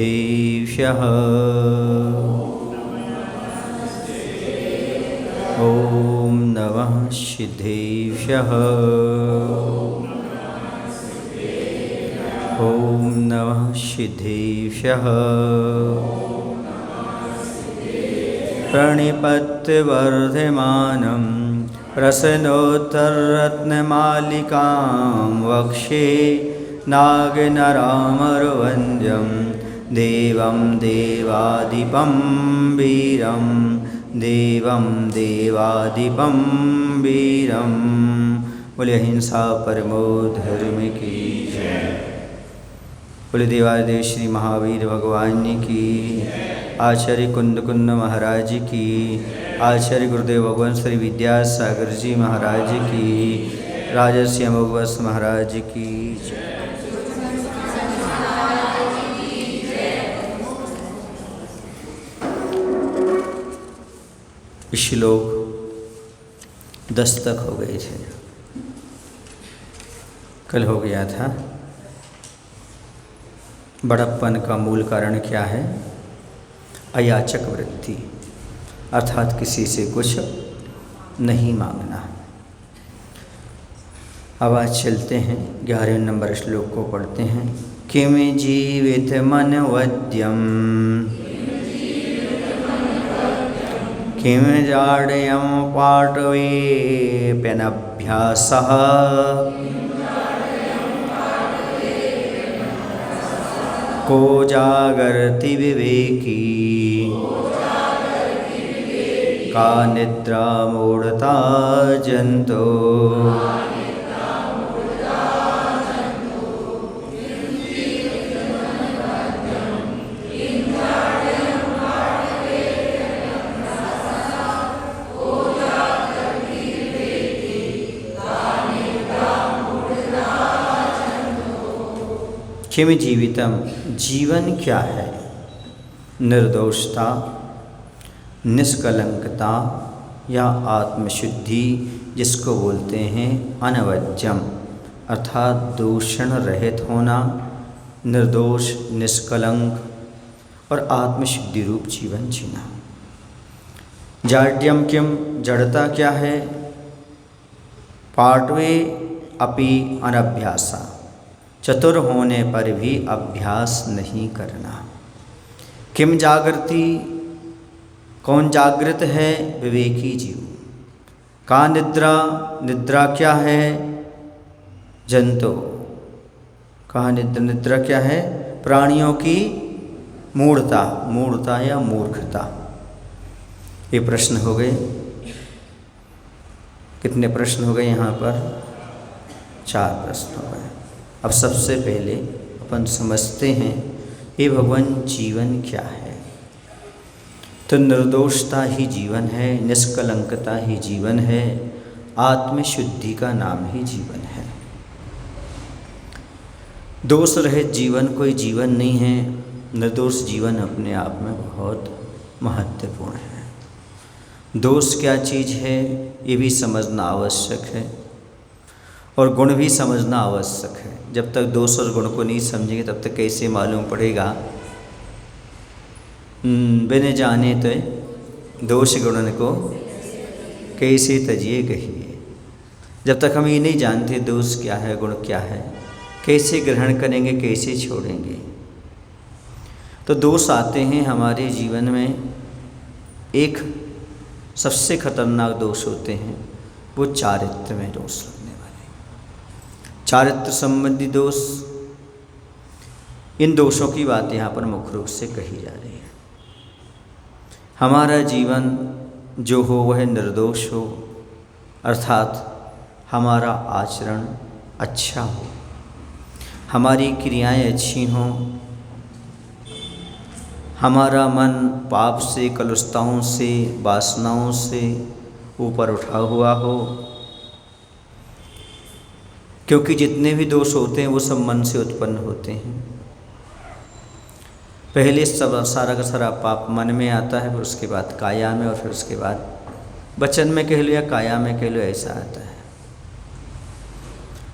देव्यः ॐ नमः सिद्धेभ्यः ॐ नमः सिद्धेभ्यः प्रणिपत्यवर्धमानं प्रसन्नोत्तररत्नमालिकां वक्षे नागनरामरवन्द्यं देवं देवादिपं वीरं देवं देवादिपं वीरं। बोले अहिंसा परमो धर्म की जय। बोले देवादेव श्री महावीर भगवान की, आचार्य कुंद महाराज की, आचार्य गुरुदेव भगवान श्री विद्यासागर जी महाराज की, राजर्षि अमोघवत्स महाराज की जय। श्लोक 10 तक हो गए थे। कल हो गया था बड़प्पन का मूल कारण क्या है? अयाचक वृत्ति, अर्थात किसी से कुछ नहीं मांगना। अब आज चलते हैं 11 नंबर श्लोक को पढ़ते हैं। किम जीवित मन वद्यम किम जाड्यं पाटवेऽप्यनभ्यासः को जागर्ति विवेकी का निद्रा मूढ़ता जंतो। किम जीवितम, जीवन क्या है? निर्दोषता, निष्कलंकता या आत्मशुद्धि, जिसको बोलते हैं अनवज्यम, अर्थात दूषण रहित होना, निर्दोष, निष्कलंक और आत्मशुद्धि रूप जीवन जीना। जाड्यम किम, जड़ता क्या है? पाटवे अपि अनभ्यासा, चतुर होने पर भी अभ्यास नहीं करना। किम जागृति, कौन जागृत है? विवेकी जीव। का निद्रा, निद्रा क्या है? जंतु। कहा निद्रा क्या है? प्राणियों की मूढ़ता, मूढ़ता या मूर्खता। ये प्रश्न हो गए। कितने प्रश्न हो गए यहाँ पर? 4 प्रश्न हो गए। अब सबसे पहले अपन समझते हैं ये भगवान जीवन क्या है। तो निर्दोषता ही जीवन है, निष्कलंकता ही जीवन है, आत्मशुद्धि का नाम ही जीवन है। दोष रहित जीवन कोई जीवन नहीं है। निर्दोष जीवन अपने आप में बहुत महत्वपूर्ण है। दोष क्या चीज़ है ये भी समझना आवश्यक है और गुण भी समझना आवश्यक है। जब तक दोष और गुण को नहीं समझेंगे तब तक कैसे मालूम पड़ेगा? बिन जाने तो दोष गुणन को कैसे तजिए कहिए। जब तक हम ये नहीं जानते दोष क्या है, गुण क्या है, कैसे ग्रहण करेंगे, कैसे छोड़ेंगे? तो दोष आते हैं हमारे जीवन में। एक सबसे खतरनाक दोष होते हैं वो चारित्र में दोष लगने वाले, चारित्र संबंधी दोष। इन दोषों की बात यहाँ पर मुख्य रूप से कही जा रही है। हमारा जीवन जो हो वह निर्दोष हो, अर्थात हमारा आचरण अच्छा हो, हमारी क्रियाएं अच्छी हों, हमारा मन पाप से, कलुषताओं से, वासनाओं से ऊपर उठा हुआ हो। क्योंकि जितने भी दोष होते हैं वो सब मन से उत्पन्न होते हैं। पहले सब सारा का सारा पाप मन में आता है, फिर उसके बाद काया में, और फिर उसके बाद वचन में कह लो या काया में कह लो, ऐसा आता है।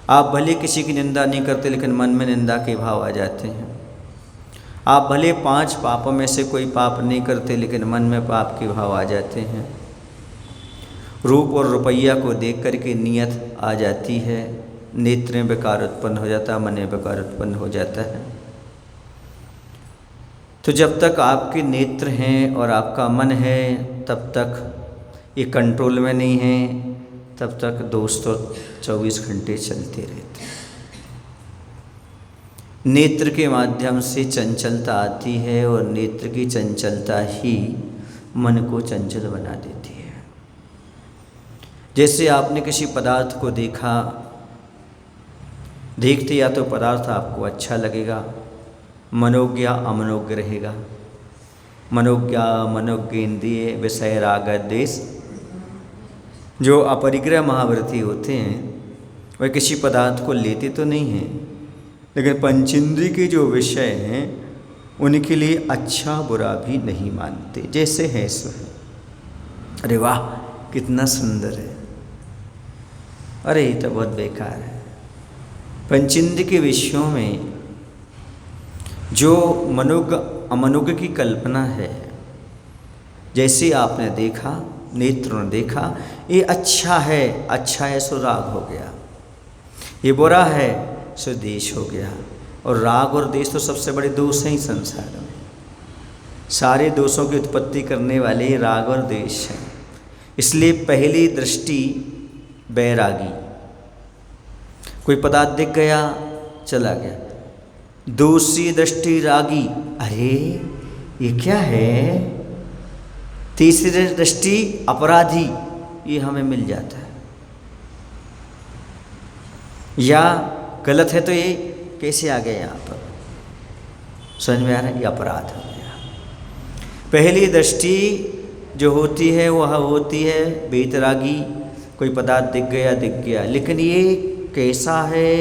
आप भले किसी की निंदा नहीं करते लेकिन मन में निंदा के भाव आ जाते हैं। आप भले 5 पापों में से कोई पाप नहीं करते, लेकिन मन में पाप के भाव आ जाते हैं। रूप और रुपया को देख करके नियत आ जाती है, नेत्र में विकार उत्पन्न हो जाता है, मन में विकार उत्पन्न हो जाता है। तो जब तक आपके नेत्र हैं और आपका मन है, तब तक ये कंट्रोल में नहीं है, तब तक दोष तो 24 घंटे चलते रहते हैं। नेत्र के माध्यम से चंचलता आती है और नेत्र की चंचलता ही मन को चंचल बना देती है। जैसे आपने किसी पदार्थ को देखा, देखते या तो पदार्थ आपको अच्छा लगेगा, मनोज्ञ अमनोज्ञ रहेगा। मनोज्ञ मनोज्ञेन्द्रिय विषय राग द्वेष, जो अपरिग्रह महाव्रती होते हैं वह किसी पदार्थ को लेते तो नहीं हैं, लेकिन पंचेंद्रिय के जो विषय हैं उनके लिए अच्छा बुरा भी नहीं मानते, जैसे है सो है। अरे वाह कितना सुंदर है, अरे ये तो बहुत बेकार है। पंचेंद्रिय के विषयों में जो मनोज्ञ अमनोज्ञ की कल्पना है, जैसे आपने देखा, नेत्रों ने देखा, ये अच्छा है सो राग हो गया, ये बुरा है सो देश हो गया। और राग और देश तो सबसे बड़े दोष हैं इस संसार में। सारे दोषों की उत्पत्ति करने वाले राग और देश हैं। इसलिए पहली दृष्टि बैरागी, कोई पदार्थ दिख गया चला गया। दूसरी दृष्टि रागी, अरे ये क्या है। तीसरी दृष्टि अपराधी, ये हमें मिल जाता है। या गलत है तो ये कैसे आ गया यहाँ पर, समझ में आ रहा है, ये अपराध हो गया। पहली दृष्टि जो होती है वह होती है बेतरागी, कोई पदार्थ दिख गया, लेकिन ये कैसा है,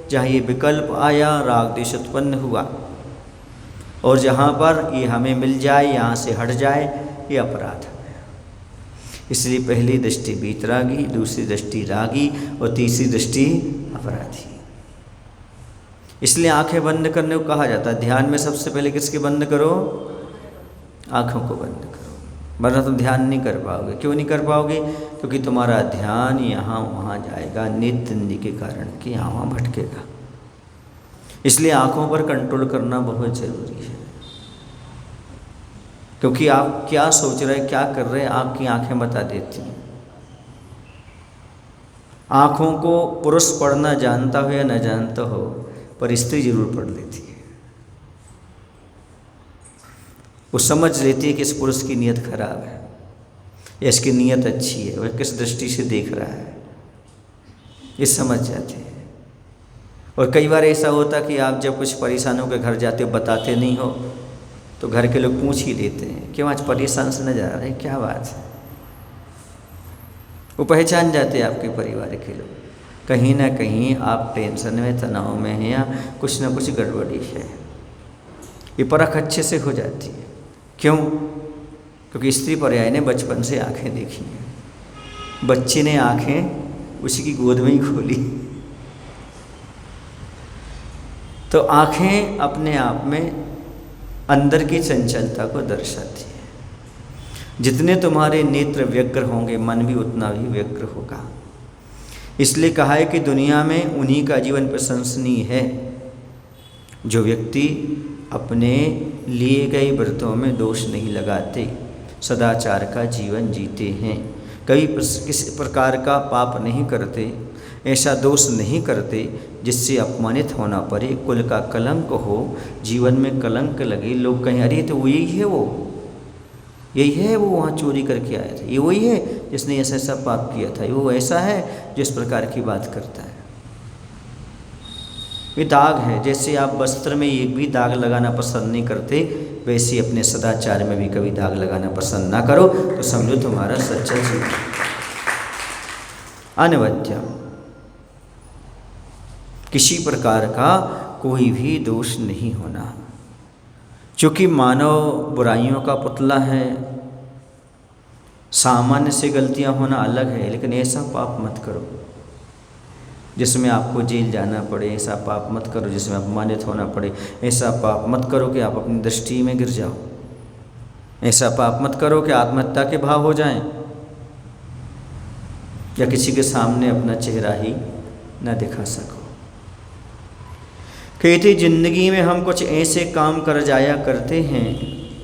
जहाँ ये विकल्प आया राग द्वेष उत्पन्न हुआ, और जहाँ पर ये हमें मिल जाए यहाँ से हट जाए, ये अपराध हो गया। इसलिए पहली दृष्टि बेतरागी, दूसरी दृष्टि रागी और तीसरी दृष्टि अपराधी। इसलिए आंखें बंद करने को कहा जाता है। ध्यान में सबसे पहले किसके बंद करो, आँखों को बंद करो, वरना तुम ध्यान नहीं कर पाओगे। क्यों नहीं कर पाओगे, क्योंकि तुम्हारा ध्यान यहाँ वहाँ जाएगा, नेत्र इंद्रिय के कारण कि यहाँ वहाँ भटकेगा। इसलिए आँखों पर कंट्रोल करना बहुत ज़रूरी है, क्योंकि आप क्या सोच रहे हैं, क्या कर रहे हैं, आपकी आँखें बता देती हैं। आँखों को पुरुष पढ़ना जानता हो या न जानता हो, पर स्त्री जरूर पढ़ लेती है। वो समझ लेती है कि इस पुरुष की नीयत खराब है या इसकी नीयत अच्छी है, वह किस दृष्टि से देख रहा है, ये समझ जाते हैं। और कई बार ऐसा होता कि आप जब कुछ परेशानों के घर जाते हो, बताते नहीं हो, तो घर के लोग पूछ ही लेते हैं, क्यों आज परेशान से नजर आ रहे हैं, क्या बात है। वो पहचान जाते हैं आपके परिवार के लोग, कहीं ना कहीं आप टेंशन में, तनाव में हैं या कुछ ना कुछ गड़बड़ी है। ये परख अच्छे से हो जाती है। क्यों? क्योंकि स्त्री पर्याय ने बचपन से आंखें देखी हैं, बच्चे ने आंखें उसी की गोद में ही खोली। तो आंखें अपने आप में अंदर की चंचलता को दर्शाती है। जितने तुम्हारे नेत्र व्यग्र होंगे, मन भी उतना ही व्यग्र होगा। इसलिए कहा है कि दुनिया में उन्हीं का जीवन प्रशंसनीय है जो व्यक्ति अपने लिए गए व्रतों में दोष नहीं लगाते, सदाचार का जीवन जीते हैं, कभी किसी प्रकार का पाप नहीं करते, ऐसा दोष नहीं करते जिससे अपमानित होना पड़े, कुल का कलंक हो, जीवन में कलंक लगे, लोग कहें अरे तो यही है, वो यही है, वो वहाँ चोरी करके आया था, ये वही है जिसने ऐसा ऐसा पाप किया था, वो ऐसा है जो इस प्रकार की बात करता है। ये दाग है। जैसे आप वस्त्र में एक भी दाग लगाना पसंद नहीं करते, वैसे अपने सदाचार में भी कभी दाग लगाना पसंद ना करो, तो समझो तुम्हारा सच्चा जीवन। अनवद्यम, किसी प्रकार का कोई भी दोष नहीं होना। चूँकि मानव बुराइयों का पुतला है, सामान्य से गलतियां होना अलग है, लेकिन ऐसा पाप मत करो जिसमें आपको जेल जाना पड़े। ऐसा पाप मत करो जिसमें अपमानित होना पड़े। ऐसा पाप मत करो कि आप अपनी दृष्टि में गिर जाओ। ऐसा पाप मत करो कि आत्महत्या के भाव हो जाएं, या किसी के सामने अपना चेहरा ही न दिखा सको। कहते जिंदगी में हम कुछ ऐसे काम कर जाया करते हैं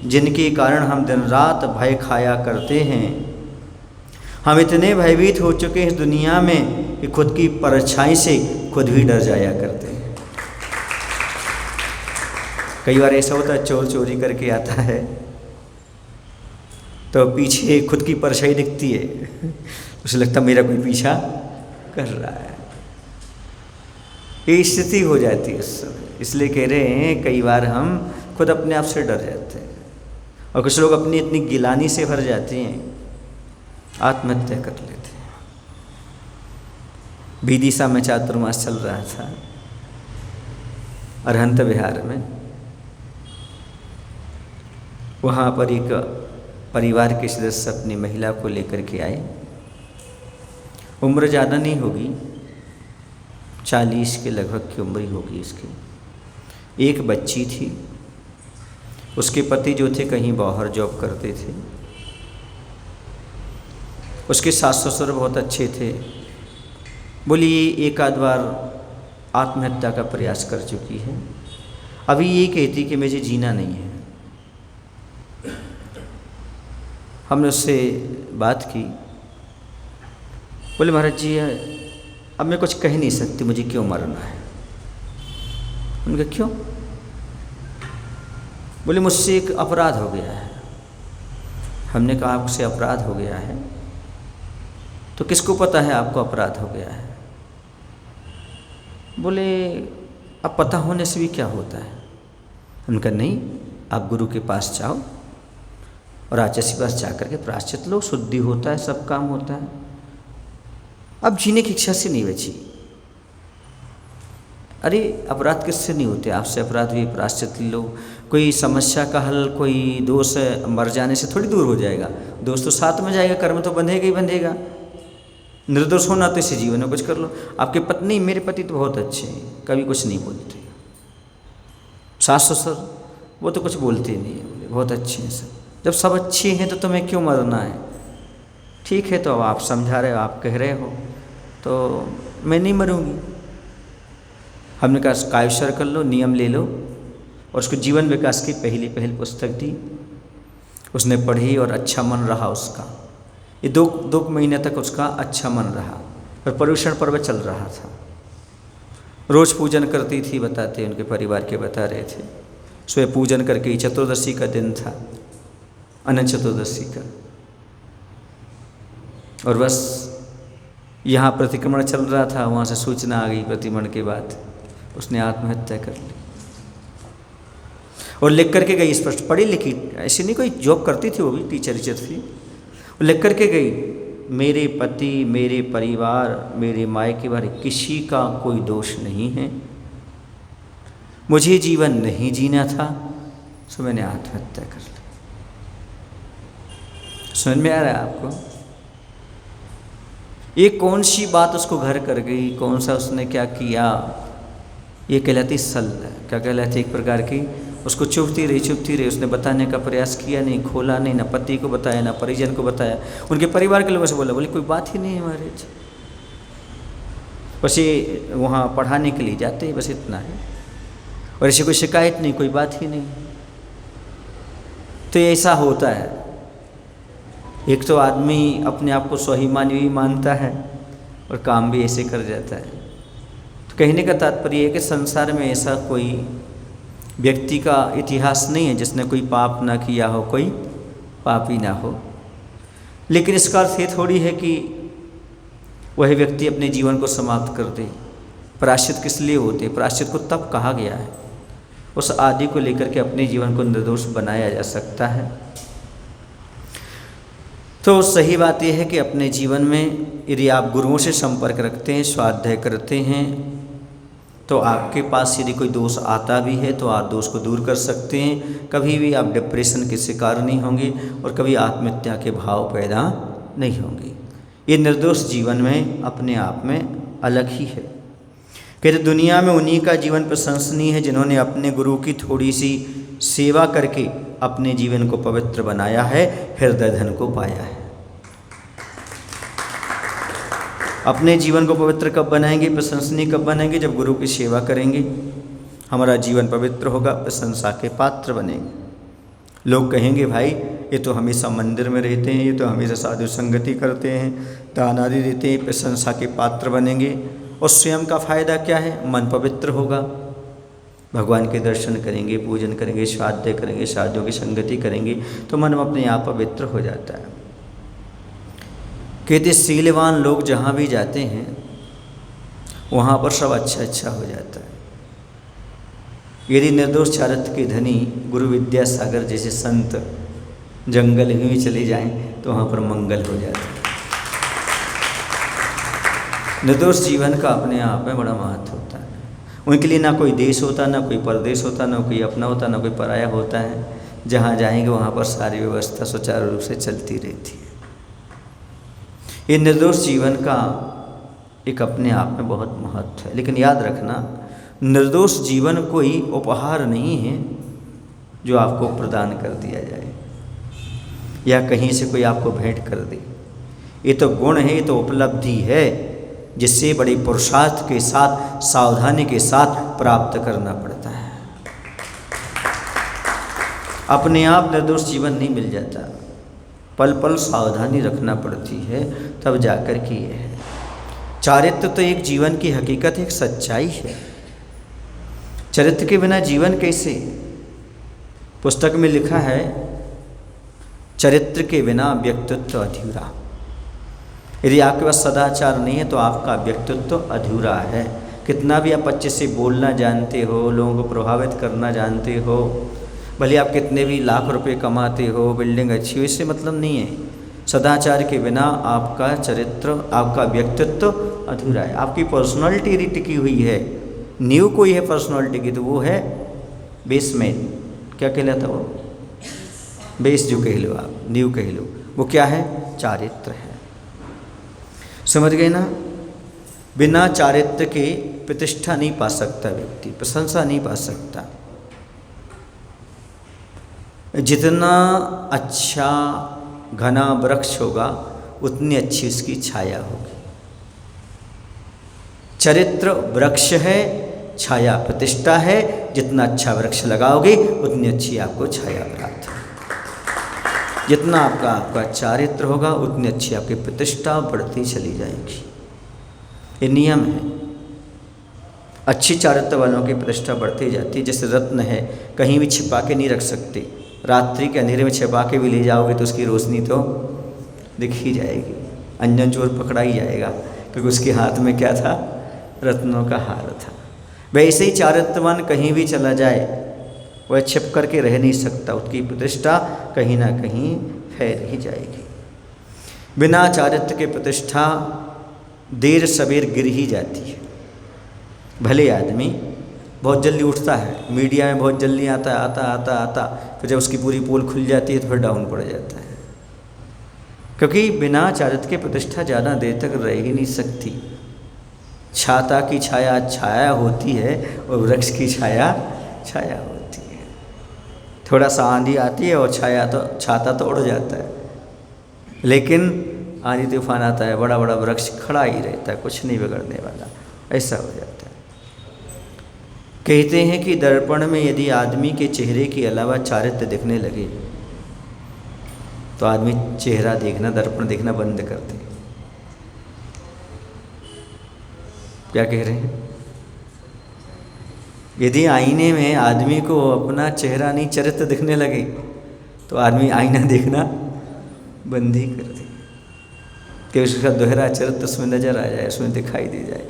जिनके कारण हम दिन रात भय खाया करते हैं। हम इतने भयभीत हो चुके हैं इस दुनिया में कि खुद की परछाई से खुद भी डर जाया करते हैं। कई बार ऐसा होता है, चोर चोरी करके आता है तो पीछे खुद की परछाई दिखती है, उसे लगता मेरा कोई पीछा कर रहा है। ये स्थिति हो जाती है उस समय। इसलिए कह रहे हैं कई बार हम खुद अपने आप से डर जाते हैं, और कुछ लोग अपनी इतनी गिलानी से भर जाते हैं आत्महत्या कर लेते हैं। विदिशा में चातुर्मास चल रहा था अरहंत विहार में। वहाँ पर एक परिवार के सदस्य अपनी महिला को लेकर के आए। उम्र ज़्यादा नहीं होगी, 40 के लगभग की उम्र ही होगी इसकी। एक बच्ची थी। उसके पति जो थे कहीं बाहर जॉब करते थे। उसके सास ससुर बहुत अच्छे थे। बोली एक आध बार आत्महत्या का प्रयास कर चुकी है, अभी ये कहती कि मुझे जीना नहीं है। हमने उससे बात की। बोले महाराज जी अब मैं कुछ कह नहीं सकती, मुझे क्यों मरना है। उनका क्यों? बोले मुझसे एक अपराध हो गया है। हमने कहा आपसे अपराध हो गया है तो किसको पता है आपको अपराध हो गया है? बोले अब पता होने से भी क्या होता है। उनका नहीं, आप गुरु के पास जाओ और आचार्य के पास जाकर के प्रायश्चित लो, शुद्धि होता है, सब काम होता है। अब जीने की इच्छा से नहीं बची। अरे अपराध किससे नहीं होते, आपसे अपराध भी, प्रायश्चित लो। कोई समस्या का हल, कोई दोष मर जाने से थोड़ी दूर हो जाएगा। दोष तो साथ में जाएगा, कर्म तो बंधेगा ही बंधेगा। निर्दोष होना तो इसी जीवन में कुछ कर लो। आपके पत्नी, मेरे पति तो बहुत अच्छे हैं, कभी कुछ नहीं बोलते। सास ससुर वो तो कुछ बोलते नहीं है, बहुत अच्छे हैं सब। जब सब अच्छे हैं तो तुम्हें क्यों मरना है? ठीक है, तो अब आप समझा रहे हो, आप कह रहे हो तो मैं नहीं मरूंगी। हमने कहा कायशर कर लो, नियम ले लो। और उसको जीवन विकास की पहली पुस्तक दी। उसने पढ़ी और अच्छा मन रहा उसका। ये दो महीने तक उसका अच्छा मन रहा। और पर्युषण पर्व चल रहा था। रोज़ पूजन करती थी, बताते उनके परिवार के बता रहे थे। सुबह पूजन करके, चतुर्दशी का दिन था, अनंत चतुर्दशी का। और बस यहाँ प्रतिक्रमण चल रहा था, वहाँ से सूचना आ गई प्रतिक्रमण के बाद उसने आत्महत्या कर ली। और लिख करके गई, स्पष्ट पढ़ी लिखी, ऐसी नहीं कोई जॉब करती थी, वो भी टीचर थी। वो लिख करके गई, मेरे पति, मेरे परिवार, मेरे मायके वाले किसी का कोई दोष नहीं है, मुझे जीवन नहीं जीना था, सो मैंने आत्महत्या कर ली। समझ में आ रहा है आपको? ये कौन सी बात उसको घर कर गई, कौन सा उसने क्या किया, ये कहलाती सल। क्या कहलाती? एक प्रकार की उसको चुभती रही। उसने बताने का प्रयास किया नहीं, खोला नहीं, ना पति को बताया, ना परिजन को बताया। उनके परिवार के लोगों से बोला, बोले कोई बात ही नहीं है हमारे। बस ये वहाँ पढ़ाने के लिए जाते हैं, बस इतना है। और ऐसी कोई शिकायत नहीं, कोई बात ही नहीं। तो ऐसा होता है। एक तो आदमी अपने आप को स्वाभिमानी भी मानता है और काम भी ऐसे कर जाता है। तो कहने का तात्पर्य है कि संसार में ऐसा कोई व्यक्ति का इतिहास नहीं है जिसने कोई पाप ना किया हो, कोई पापी ना हो। लेकिन इसका अर्थ ये थोड़ी है कि वह व्यक्ति अपने जीवन को समाप्त कर दे। प्रायश्चित किस लिए होते? प्रायश्चित को तब कहा गया है, उस आदि को लेकर के अपने जीवन को निर्दोष बनाया जा सकता है। तो सही बात यह है कि अपने जीवन में यदि आप गुरुओं से संपर्क रखते हैं, स्वाध्याय करते हैं, तो आपके पास यदि कोई दोष आता भी है तो आप दोष को दूर कर सकते हैं। कभी भी आप डिप्रेशन के शिकार नहीं होंगे और कभी आत्महत्या के भाव पैदा नहीं होंगे। ये निर्दोष जीवन में अपने आप में अलग ही है। कहते दुनिया में उन्हीं का जीवन प्रशंसनीय है जिन्होंने अपने गुरु की थोड़ी सी सेवा करके अपने जीवन को पवित्र बनाया है, हृदय धन को पाया है। अपने जीवन को पवित्र कब बनाएंगे, प्रशंसनीय कब बनाएंगे? जब गुरु की सेवा करेंगे, हमारा जीवन पवित्र होगा, प्रशंसा के पात्र बनेंगे। लोग कहेंगे भाई ये तो हमेशा मंदिर में रहते हैं, ये तो हमेशा साधु संगति करते हैं, दान आदि देते हैं, प्रशंसा के पात्र बनेंगे। और स्वयं का फायदा क्या है? मन पवित्र होगा, भगवान के दर्शन करेंगे, पूजन करेंगे, स्वाध्याय करेंगे, साधुओं की संगति करेंगे तो मन अपने आप पवित्र हो जाता है। कहते शीलवान लोग जहाँ भी जाते हैं वहाँ पर सब अच्छा अच्छा हो जाता है। यदि निर्दोष चारित्र के धनी गुरु विद्यासागर जैसे संत जंगल में चले जाएं तो वहाँ पर मंगल हो जाता है। निर्दोष जीवन का अपने आप में बड़ा महत्व होता है। उनके लिए ना कोई देश होता, ना कोई परदेश होता, ना कोई अपना होता, ना कोई पराया होता है। जहाँ जाएंगे वहाँ पर सारी व्यवस्था सुचारू रूप से चलती रहती है। ये निर्दोष जीवन का एक अपने आप में बहुत महत्व है। लेकिन याद रखना, निर्दोष जीवन कोई उपहार नहीं है जो आपको प्रदान कर दिया जाए या कहीं से कोई आपको भेंट कर दे। ये तो गुण है, ये तो उपलब्धि है जिससे बड़े पुरुषार्थ के साथ, सावधानी के साथ प्राप्त करना पड़ता है। अपने आप निर्दोष जीवन नहीं मिल जाता, पल पल सावधानी रखना पड़ती है, तब जाकर के ये है। चारित्र तो एक जीवन की हकीकत, एक सच्चाई है। चरित्र के बिना जीवन कैसे? पुस्तक में लिखा है चरित्र के बिना व्यक्तित्व अधूरा। यदि आपके पास सदाचार नहीं है तो आपका व्यक्तित्व अधूरा है। कितना भी आप अच्छे से बोलना जानते हो, लोगों को प्रभावित करना जानते हो, भले आप कितने भी लाख रुपए कमाते हो, बिल्डिंग अच्छी हो, इससे मतलब नहीं है। सदाचार के बिना आपका चरित्र, आपका व्यक्तित्व अधूरा है। आपकी पर्सनालिटी यदि टिकी हुई है, नींव कोई है पर्सनालिटी की, तो वो है बेसमेंट। क्या कहलाता वो? बेस जो कह लो आप, नींव कह लो, वो क्या है? चारित्र है। समझ गए ना? बिना चारित्र के प्रतिष्ठा नहीं पा सकता व्यक्ति, प्रशंसा नहीं पा सकता। जितना अच्छा घना वृक्ष होगा उतनी अच्छी उसकी छाया होगी। चरित्र वृक्ष है, छाया प्रतिष्ठा है। जितना अच्छा वृक्ष लगाओगे उतनी अच्छी आपको छाया प्राप्त होगी। जितना आपका चारित्र होगा उतनी अच्छी आपकी प्रतिष्ठा बढ़ती चली जाएगी। ये नियम है। अच्छी चारित्र वालों की प्रतिष्ठा बढ़ती जाती है। जैसे रत्न है, कहीं भी छिपा के नहीं रख सकते। रात्रि के अंधेरे में छिपा के भी ले जाओगे तो उसकी रोशनी तो दिख ही जाएगी, अंजन चोर पकड़ा ही जाएगा, क्योंकि उसके हाथ में क्या था? रत्नों का हार था। वैसे ही चारित्रवान कहीं भी चला जाए वह छिप करके रह नहीं सकता, उसकी प्रतिष्ठा कहीं ना कहीं फैल ही जाएगी। बिना चारित्र के प्रतिष्ठा देर सवेर गिर ही जाती है। भले आदमी बहुत जल्दी उठता है, मीडिया में बहुत जल्दी आता, फिर जब उसकी पूरी पोल खुल जाती है तो फिर डाउन पड़ जाता है, क्योंकि बिना चारित्र के प्रतिष्ठा ज़्यादा देर तक रह ही नहीं सकती। छाता की छाया छाया होती है और वृक्ष की छाया छाया होती है। थोड़ा सा आंधी आती है और छाता तो उड़ जाता है, लेकिन आंधी तूफान आता है, बड़ा बड़ा वृक्ष खड़ा ही रहता है, कुछ नहीं बिगड़ने वाला, ऐसा हो जाता है। कहते हैं कि दर्पण में यदि आदमी के चेहरे के अलावा चारित्र दिखने लगे तो आदमी चेहरा देखना, दर्पण देखना बंद कर दे। क्या कह रहे हैं? यदि आईने में आदमी को अपना चेहरा नहीं चरित्र दिखने लगे तो आदमी आईना देखना बंद ही कर दे, कि उसका दोहरा चरित्र उसमें नजर आ जाए, उसमें दिखाई दे जाए।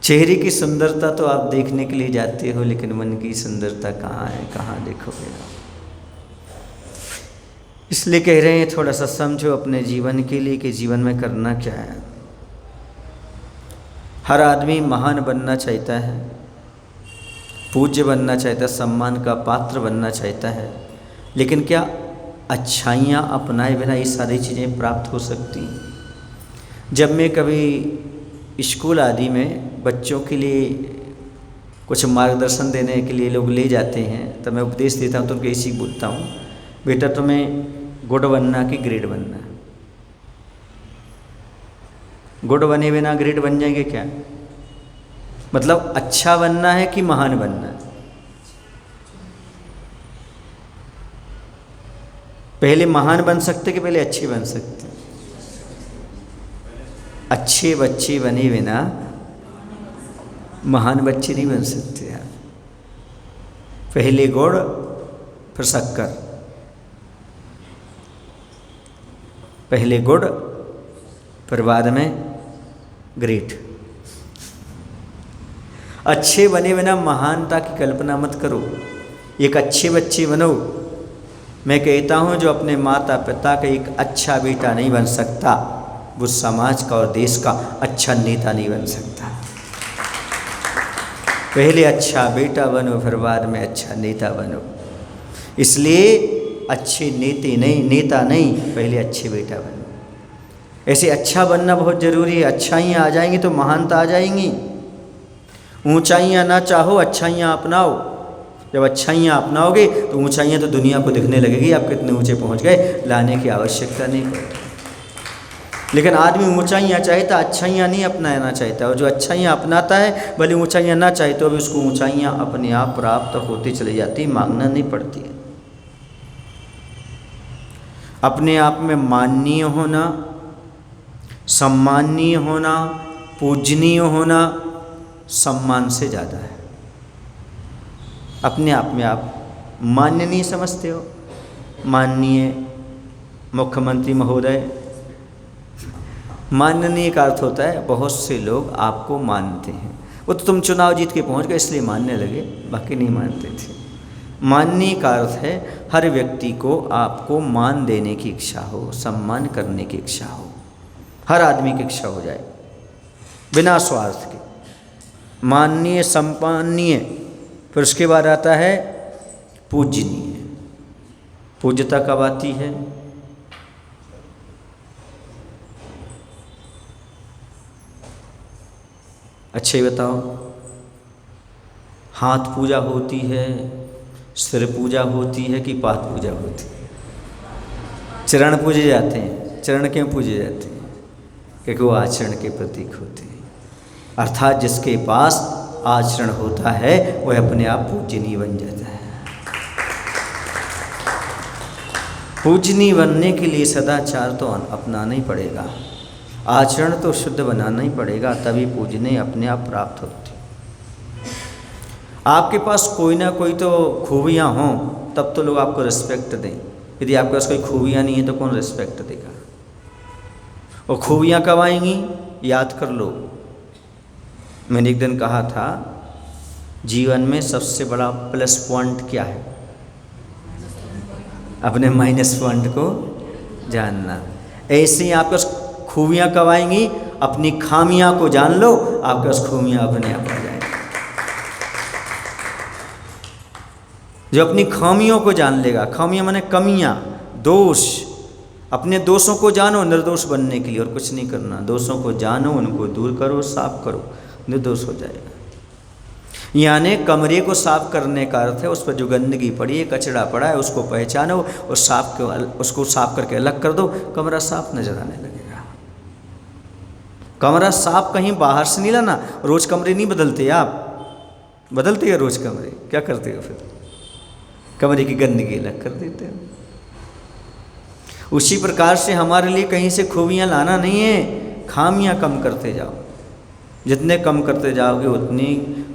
चेहरे की सुंदरता तो आप देखने के लिए जाते हो, लेकिन मन की सुंदरता कहाँ है, कहाँ देखोगे आप? इसलिए कह रहे हैं थोड़ा सा समझो अपने जीवन के लिए कि जीवन में करना क्या है। हर आदमी महान बनना चाहता है, पूज्य बनना चाहता है, सम्मान का पात्र बनना चाहता है, लेकिन क्या अच्छाइयाँ अपनाए बिना ये सारी चीज़ें प्राप्त हो सकती? जब मैं कभी स्कूल आदि में बच्चों के लिए कुछ मार्गदर्शन देने के लिए लोग ले जाते हैं, तो मैं उपदेश देता हूँ तो उनको ऐसे ही बोलता हूँ, बेटा तुम्हें गुड बनना कि ग्रेट बनना? गुड बने बिना ग्रेट बन जाएंगे क्या? मतलब अच्छा बनना है कि महान बनना है? पहले महान बन सकते कि पहले अच्छे बन सकते? अच्छे बच्चे बने बिना महान बच्चे नहीं बन सकते यार। पहले गुड़ फिर शक्कर, पहले गुड़ फिर बाद में ग्रेट। अच्छे बने बिना महानता की कल्पना मत करो। एक अच्छे बच्चे बनो। मैं कहता हूँ जो अपने माता पिता का एक अच्छा बेटा नहीं बन सकता, वो समाज का और देश का अच्छा नेता नहीं बन सकता। पहले अच्छा बेटा बनो फिर बाद में अच्छा नेता बनो। इसलिए अच्छे नेता नहीं, पहले अच्छे बेटा बनो। ऐसे अच्छा बनना बहुत ज़रूरी है। अच्छाइयाँ आ जाएंगी तो महानता आ जाएंगी। ऊंचाइयाँ ना चाहो, अच्छाइयाँ अपनाओ। जब अच्छाइयाँ अपनाओगे तो ऊंचाइयाँ तो दुनिया को दिखने लगेगी आप कितने ऊंचे पहुंच गए, लाने की आवश्यकता नहीं पड़ेगी। लेकिन आदमी ऊंचाइयाँ चाहता, अच्छाइयाँ नहीं अपनाना चाहता। और जो अच्छाइयाँ अपनाता है, भले ऊंचाइयाँ ना चाहे तो भी उसको ऊंचाइयाँ अपने आप प्राप्त होती चली जाती, मांगना नहीं पड़ती है। अपने आप में माननीय होना, सम्माननीय होना, पूजनीय होना सम्मान से ज़्यादा है। अपने आप में आप मान्य नहीं समझते हो। माननीय मुख्यमंत्री महोदय, माननीय का अर्थ होता है बहुत से लोग आपको मानते हैं। वो तो तुम चुनाव जीत के पहुंच गए इसलिए मानने लगे, बाकी नहीं मानते थे। माननीय का अर्थ है हर व्यक्ति को आपको मान देने की इच्छा हो, सम्मान करने की इच्छा हो। हर आदमी की इच्छा हो जाए बिना स्वार्थ के। माननीय, सम्माननीय, फिर उसके बाद आता है पूजनीय। पूज्यता कब आती है? अच्छे बताओ। हाथ पूजा होती है, सिर पूजा होती है कि पाद पूजा होती है? चरण पूजे जाते हैं। चरण क्यों पूजे जाते हैं? क्योंकि वो आचरण के प्रतीक होते हैं। अर्थात जिसके पास आचरण होता है वह अपने आप पूजनीय बन जाता है। पूजनीय बनने के लिए सदाचार तो अपनाना ही पड़ेगा, आचरण तो शुद्ध बनाना ही पड़ेगा, तभी पूजनीय अपने आप प्राप्त होती। आपके पास कोई ना कोई तो खूबियाँ हों तब तो लोग आपको रिस्पेक्ट दें। यदि आपके पास कोई खूबियाँ नहीं है तो कौन रिस्पेक्ट देगा? और खूबियाँ कब आएंगी? याद कर लो। मैंने एक दिन कहा था जीवन में सबसे बड़ा प्लस पॉइंट क्या है? अपने माइनस पॉइंट को जानना। ऐसे ही आपके पास खूबियाँ कब आएंगी? अपनी खामियाँ को जान लो, आपके पास खूबियाँ अपने आप आ जाएंगी। जो अपनी खामियों को जान लेगा, खामियाँ माने कमियाँ, दोष, अपने दोषों को जानो निर्दोष बनने के लिए, और कुछ नहीं करना। दोषों को जानो, उनको दूर करो, साफ करो, निर्दोष हो जाएगा। यानी कमरे को साफ करने का अर्थ है उस पर जो गंदगी पड़ी है, कचरा पड़ा है, उसको पहचानो और उसको साफ करके अलग कर दो, कमरा साफ नजर आने लगेगा। कमरा साफ कहीं बाहर से नहीं लाना। रोज कमरे नहीं बदलते आप? बदलते हैं रोज कमरे? क्या करते हो फिर? कमरे की गंदगी अलग कर देते हो। उसी प्रकार से हमारे लिए कहीं से खूबियाँ लाना नहीं है, खामियाँ कम करते जाओ। जितने कम करते जाओगे उतनी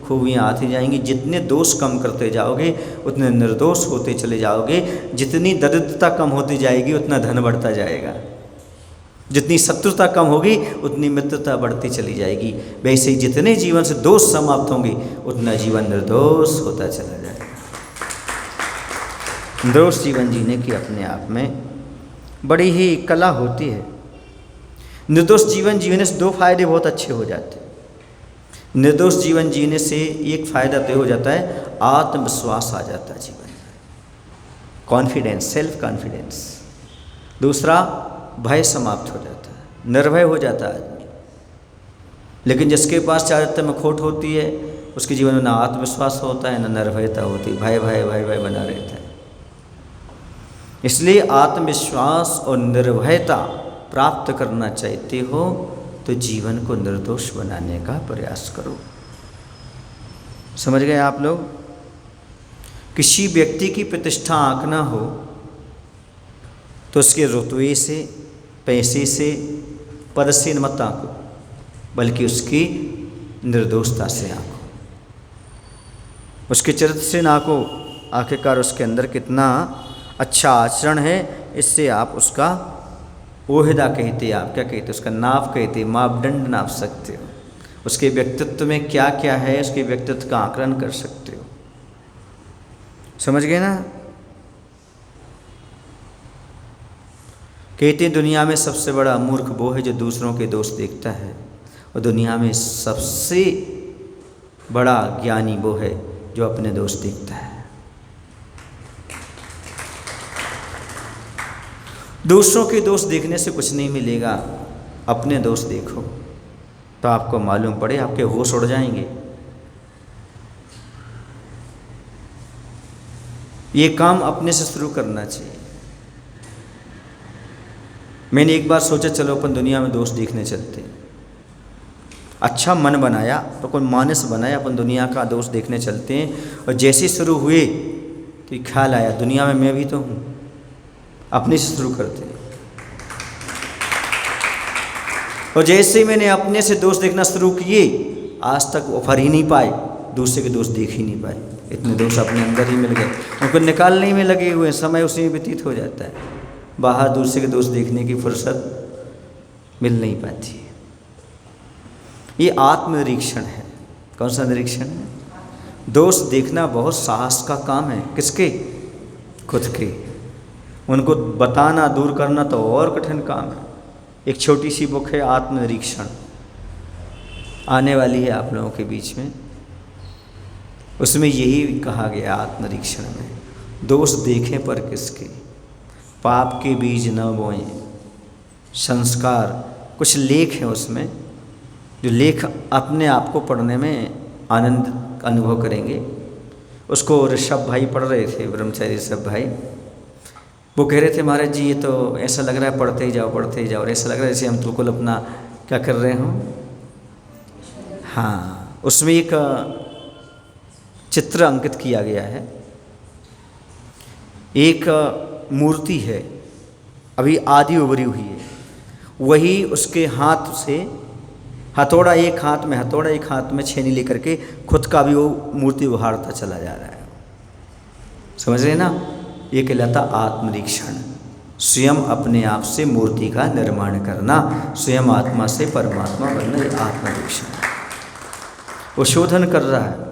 खूबियाँ आती जाएंगी। जितने दोष कम करते जाओगे उतने निर्दोष होते चले जाओगे। जितनी दरिद्रता कम होती जाएगी उतना धन बढ़ता जाएगा। जितनी शत्रुता कम होगी उतनी मित्रता बढ़ती चली जाएगी। वैसे ही जितने जीवन से दोष समाप्त होंगे उतना जीवन निर्दोष होता चला जाएगा। निर्दोष जीवन जीने की अपने आप में बड़ी ही कला होती है। निर्दोष जीवन जीने से दो फायदे बहुत अच्छे हो जाते हैं। निर्दोष जीवन जीने से एक फ़ायदा तो हो जाता है, आत्मविश्वास आ जाता है जीवन में, कॉन्फिडेंस, सेल्फ कॉन्फिडेंस। दूसरा, भय समाप्त हो जाता है, निर्भय हो जाता है आदमी। लेकिन जिसके पास चारित्र्य में खोट होती है उसके जीवन में ना आत्मविश्वास होता है, ना निर्भयता होती, भय भय भय भय बना रहता है। इसलिए आत्मविश्वास और निर्भयता प्राप्त करना चाहते हो तो जीवन को निर्दोष बनाने का प्रयास करो। समझ गए आप लोग? किसी व्यक्ति की प्रतिष्ठा आंकना हो तो उसके रुतबे से, पैसे से, पद से मत आंको, बल्कि उसकी निर्दोषता से आंको, उसके चरित्र से आंको। आखिरकार उसके अंदर कितना अच्छा आचरण है, इससे आप उसका ओहदा कहते, आप क्या कहते, उसका नाप कहते, मापदंड नाप सकते हो। उसके व्यक्तित्व में क्या क्या है, उसके व्यक्तित्व का आकलन कर सकते हो। समझ गए ना? कहते हैं दुनिया में सबसे बड़ा मूर्ख वो है जो दूसरों के दोष देखता है, और दुनिया में सबसे बड़ा ज्ञानी वो है जो अपने दोष देखता है। दूसरों के दोष देखने से कुछ नहीं मिलेगा, अपने दोष देखो तो आपको मालूम पड़े, आपके होश उड़ जाएंगे। ये काम अपने से शुरू करना चाहिए। मैंने एक बार सोचा चलो अपन दुनिया में दोष देखने चलते, अच्छा मन बनाया तो कोई मानस बनाया, अपन दुनिया का दोष देखने चलते हैं। और जैसे शुरू हुए तो ख्याल आया दुनिया में मैं भी तो हूँ, अपने से शुरू करते हैं। और जैसे मैंने अपने से दोष देखना शुरू किए, आज तक उभर ही नहीं पाए, दूसरे के दोष देख ही नहीं पाए। इतने दोष अपने अंदर ही मिल गए, उनको निकालने में लगे हुए, समय उसी में व्यतीत हो जाता है। बाहर दूसरे के दोष देखने की फुर्सत मिल नहीं पाती है। ये आत्मनिरीक्षण है। कौन सा निरीक्षण है? दोष देखना बहुत साहस का काम है। किसके? खुद के। उनको बताना, दूर करना तो और कठिन काम है। एक छोटी सी बुक है आत्मनिरीक्षण, आने वाली है आप लोगों के बीच में। उसमें यही कहा गया आत्मनिरीक्षण में, दोष देखें पर किसके, पाप के बीज न बोएं। संस्कार कुछ लेख हैं उसमें, जो लेख अपने आप को पढ़ने में आनंद अनुभव करेंगे। उसको ऋषभ भाई पढ़ रहे थे, ब्रह्मचारी ऋषभ भाई। वो कह रहे थे महाराज जी ये तो ऐसा लग रहा है पढ़ते ही जाओ पढ़ते ही जाओ, और ऐसा लग रहा है जैसे हम बिल्कुल अपना क्या कर रहे हों। हाँ, उसमें एक चित्र अंकित किया गया है। एक मूर्ति है, अभी आधी उभरी हुई है, वही उसके हाथ से हथौड़ा एक हाथ में, हथौड़ा एक हाथ में छेनी लेकर के खुद का भी वो मूर्ति उभारता चला जा रहा है। समझ रहे ना? ये कहलाता आत्मनिरीक्षण। स्वयं अपने आप से मूर्ति का निर्माण करना, स्वयं आत्मा से परमात्मा बनना, ये आत्मनिरीक्षण। वो शोधन कर रहा है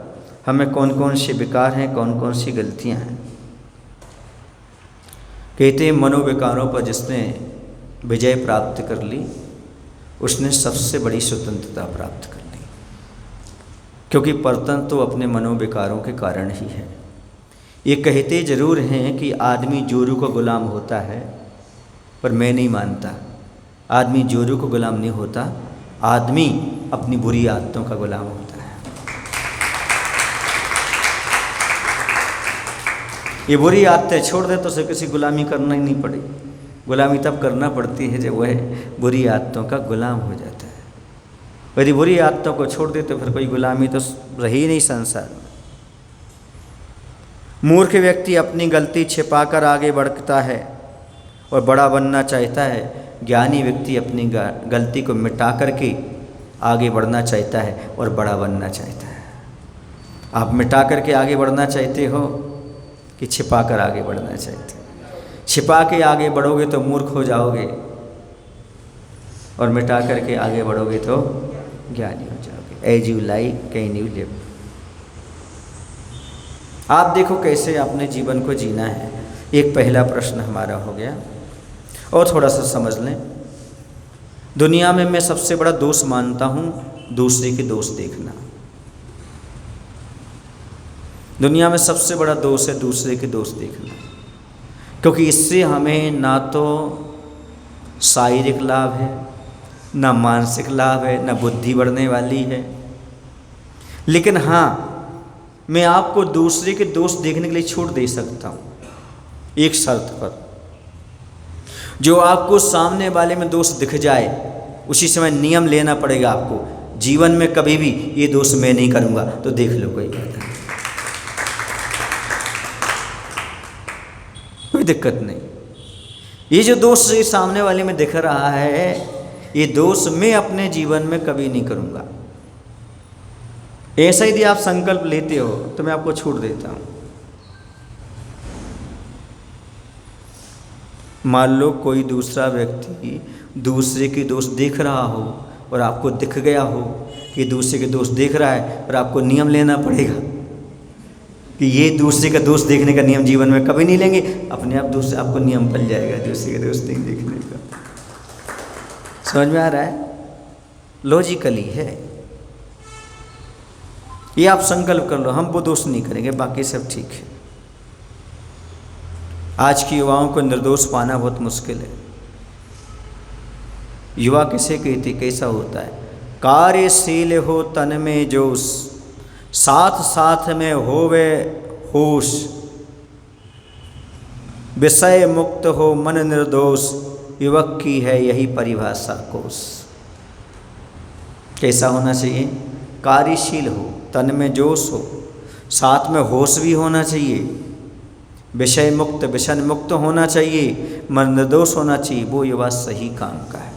हमें कौन कौन से विकार हैं, कौन कौन सी गलतियां हैं। कहते हैं मनोविकारों पर जिसने विजय प्राप्त कर ली उसने सबसे बड़ी स्वतंत्रता प्राप्त कर ली, क्योंकि पतन तो अपने मनोविकारों के कारण ही है। ये कहते जरूर हैं कि आदमी जोरू का गुलाम होता है, पर मैं नहीं मानता। आदमी जोरू को गुलाम नहीं होता, आदमी अपनी बुरी आदतों का गुलाम होता है। ये बुरी आदतें छोड़ दे तो उसे किसी गुलामी करना ही नहीं पड़े। गुलामी तब करना पड़ती है जब वह बुरी आदतों का गुलाम हो जाता है। यदि बुरी आदतों को छोड़ दे तो फिर कोई गुलामी तो रही नहीं संसार में। मूर्ख व्यक्ति अपनी गलती छिपाकर आगे बढ़ता है और बड़ा बनना चाहता है। ज्ञानी व्यक्ति अपनी गलती को मिटा करके आगे बढ़ना चाहता है और बड़ा बनना चाहता है। आप मिटा करके आगे बढ़ना चाहते हो कि छिपा कर आगे बढ़ना चाहते हो? छिपा के आगे बढ़ोगे तो मूर्ख हो जाओगे, और मिटा करके आगे बढ़ोगे तो ज्ञानी हो जाओगे। As you like can you live. आप देखो कैसे अपने जीवन को जीना है। एक पहला प्रश्न हमारा हो गया। और थोड़ा सा समझ लें, दुनिया में मैं सबसे बड़ा दोष मानता हूँ दूसरे के दोष देखना। दुनिया में सबसे बड़ा दोष है दूसरे के दोष देखना, क्योंकि इससे हमें ना तो शारीरिक लाभ है, ना मानसिक लाभ है, ना बुद्धि बढ़ने वाली है। लेकिन हाँ, मैं आपको दूसरे के दोष देखने के लिए छूट दे सकता हूँ, एक शर्त पर। जो आपको सामने वाले में दोष दिख जाए, उसी समय नियम लेना पड़ेगा आपको, जीवन में कभी भी ये दोष मैं नहीं करूँगा, तो देख लो, कोई बात नहीं, कोई दिक्कत नहीं। ये जो दोष ये सामने वाले में दिख रहा है, ये दोष मैं अपने जीवन में कभी नहीं करूँगा। ऐसा यदि आप संकल्प लेते हो तो मैं आपको छूट देता हूँ। मान लो कोई दूसरा व्यक्ति दूसरे के दोष देख रहा हो और आपको दिख गया हो कि दूसरे के दोष देख रहा है, और आपको नियम लेना पड़ेगा कि ये दूसरे का दोष देखने का नियम जीवन में कभी नहीं लेंगे, अपने आप दूसरे आपको नियम पल जाएगा दूसरे के दोष नहीं देखने का। समझ में आ रहा है? लॉजिकली है ये। आप संकल्प कर लो, हम वो दोष नहीं करेंगे, बाकी सब ठीक है। आज की युवाओं को निर्दोष पाना बहुत मुश्किल है। युवा किसे कहते, कैसा होता है? कार्यशील हो तन में जोश, साथ साथ में होवे होश, विषय मुक्त हो मन निर्दोष, युवक की है यही परिभाषा कोश। कैसा होना चाहिए? कार्यशील हो, तन में जोश हो, साथ में होश भी होना चाहिए, विषय मुक्त व्यसन मुक्त होना चाहिए, मन निर्दोष होना चाहिए। वो युवा सही काम का है।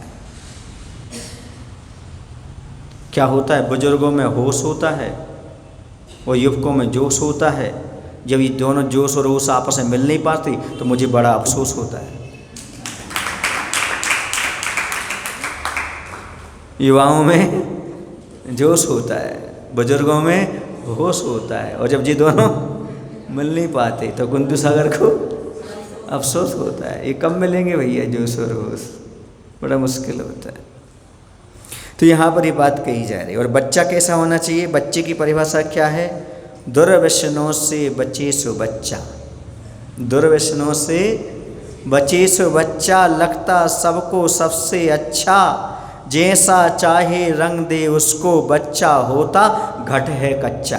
क्या होता है? बुजुर्गों में होश होता है और युवकों में जोश होता है। जब ये दोनों जोश और होश आपस में मिल नहीं पाती तो मुझे बड़ा अफसोस होता है। युवाओं में जोश होता है, बुजुर्गों में होश होता है, और जब ये दोनों मिल नहीं पाते तो कुंतु सागर को अफसोस होता है। ये कब मिलेंगे भैया जोश और होश? बड़ा मुश्किल होता है। तो यहाँ पर ये बात कही जा रही है। और बच्चा कैसा होना चाहिए? बच्चे की परिभाषा क्या है? दुर्व्यसनों से बचे सो बच्चा, दुर्व्यसनों से बचे सो बच्चा, लगता सबको सबसे अच्छा, जैसा चाहे रंग दे उसको, बच्चा होता घट है कच्चा।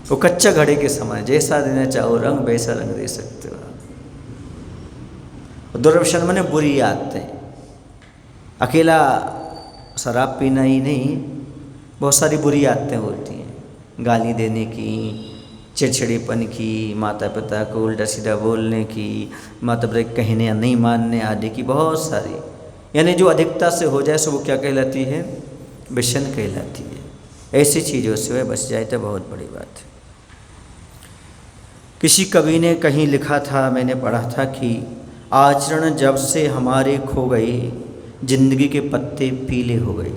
वो कच्चा घड़े के समान, जैसा देना चाहो रंग वैसा रंग दे सकते हो। दुर्व्यसन माने बुरी आदतें। अकेला शराब पीना ही नहीं, बहुत सारी बुरी आदतें होती हैं। गाली देने की, चिड़चिड़ेपन की, माता पिता को उल्टा सीधा बोलने की, माता पिता के कहने या नहीं मानने आदि की, बहुत सारी। यानी जो अधिकता से हो जाए सो वो क्या कहलाती है? व्यसन कहलाती है। ऐसी चीज़ों से वह बच जाए तो बहुत बड़ी बात है। किसी कवि ने कहीं लिखा था, मैंने पढ़ा था कि आचरण जब से हमारे खो गए, जिंदगी के पत्ते पीले हो गए।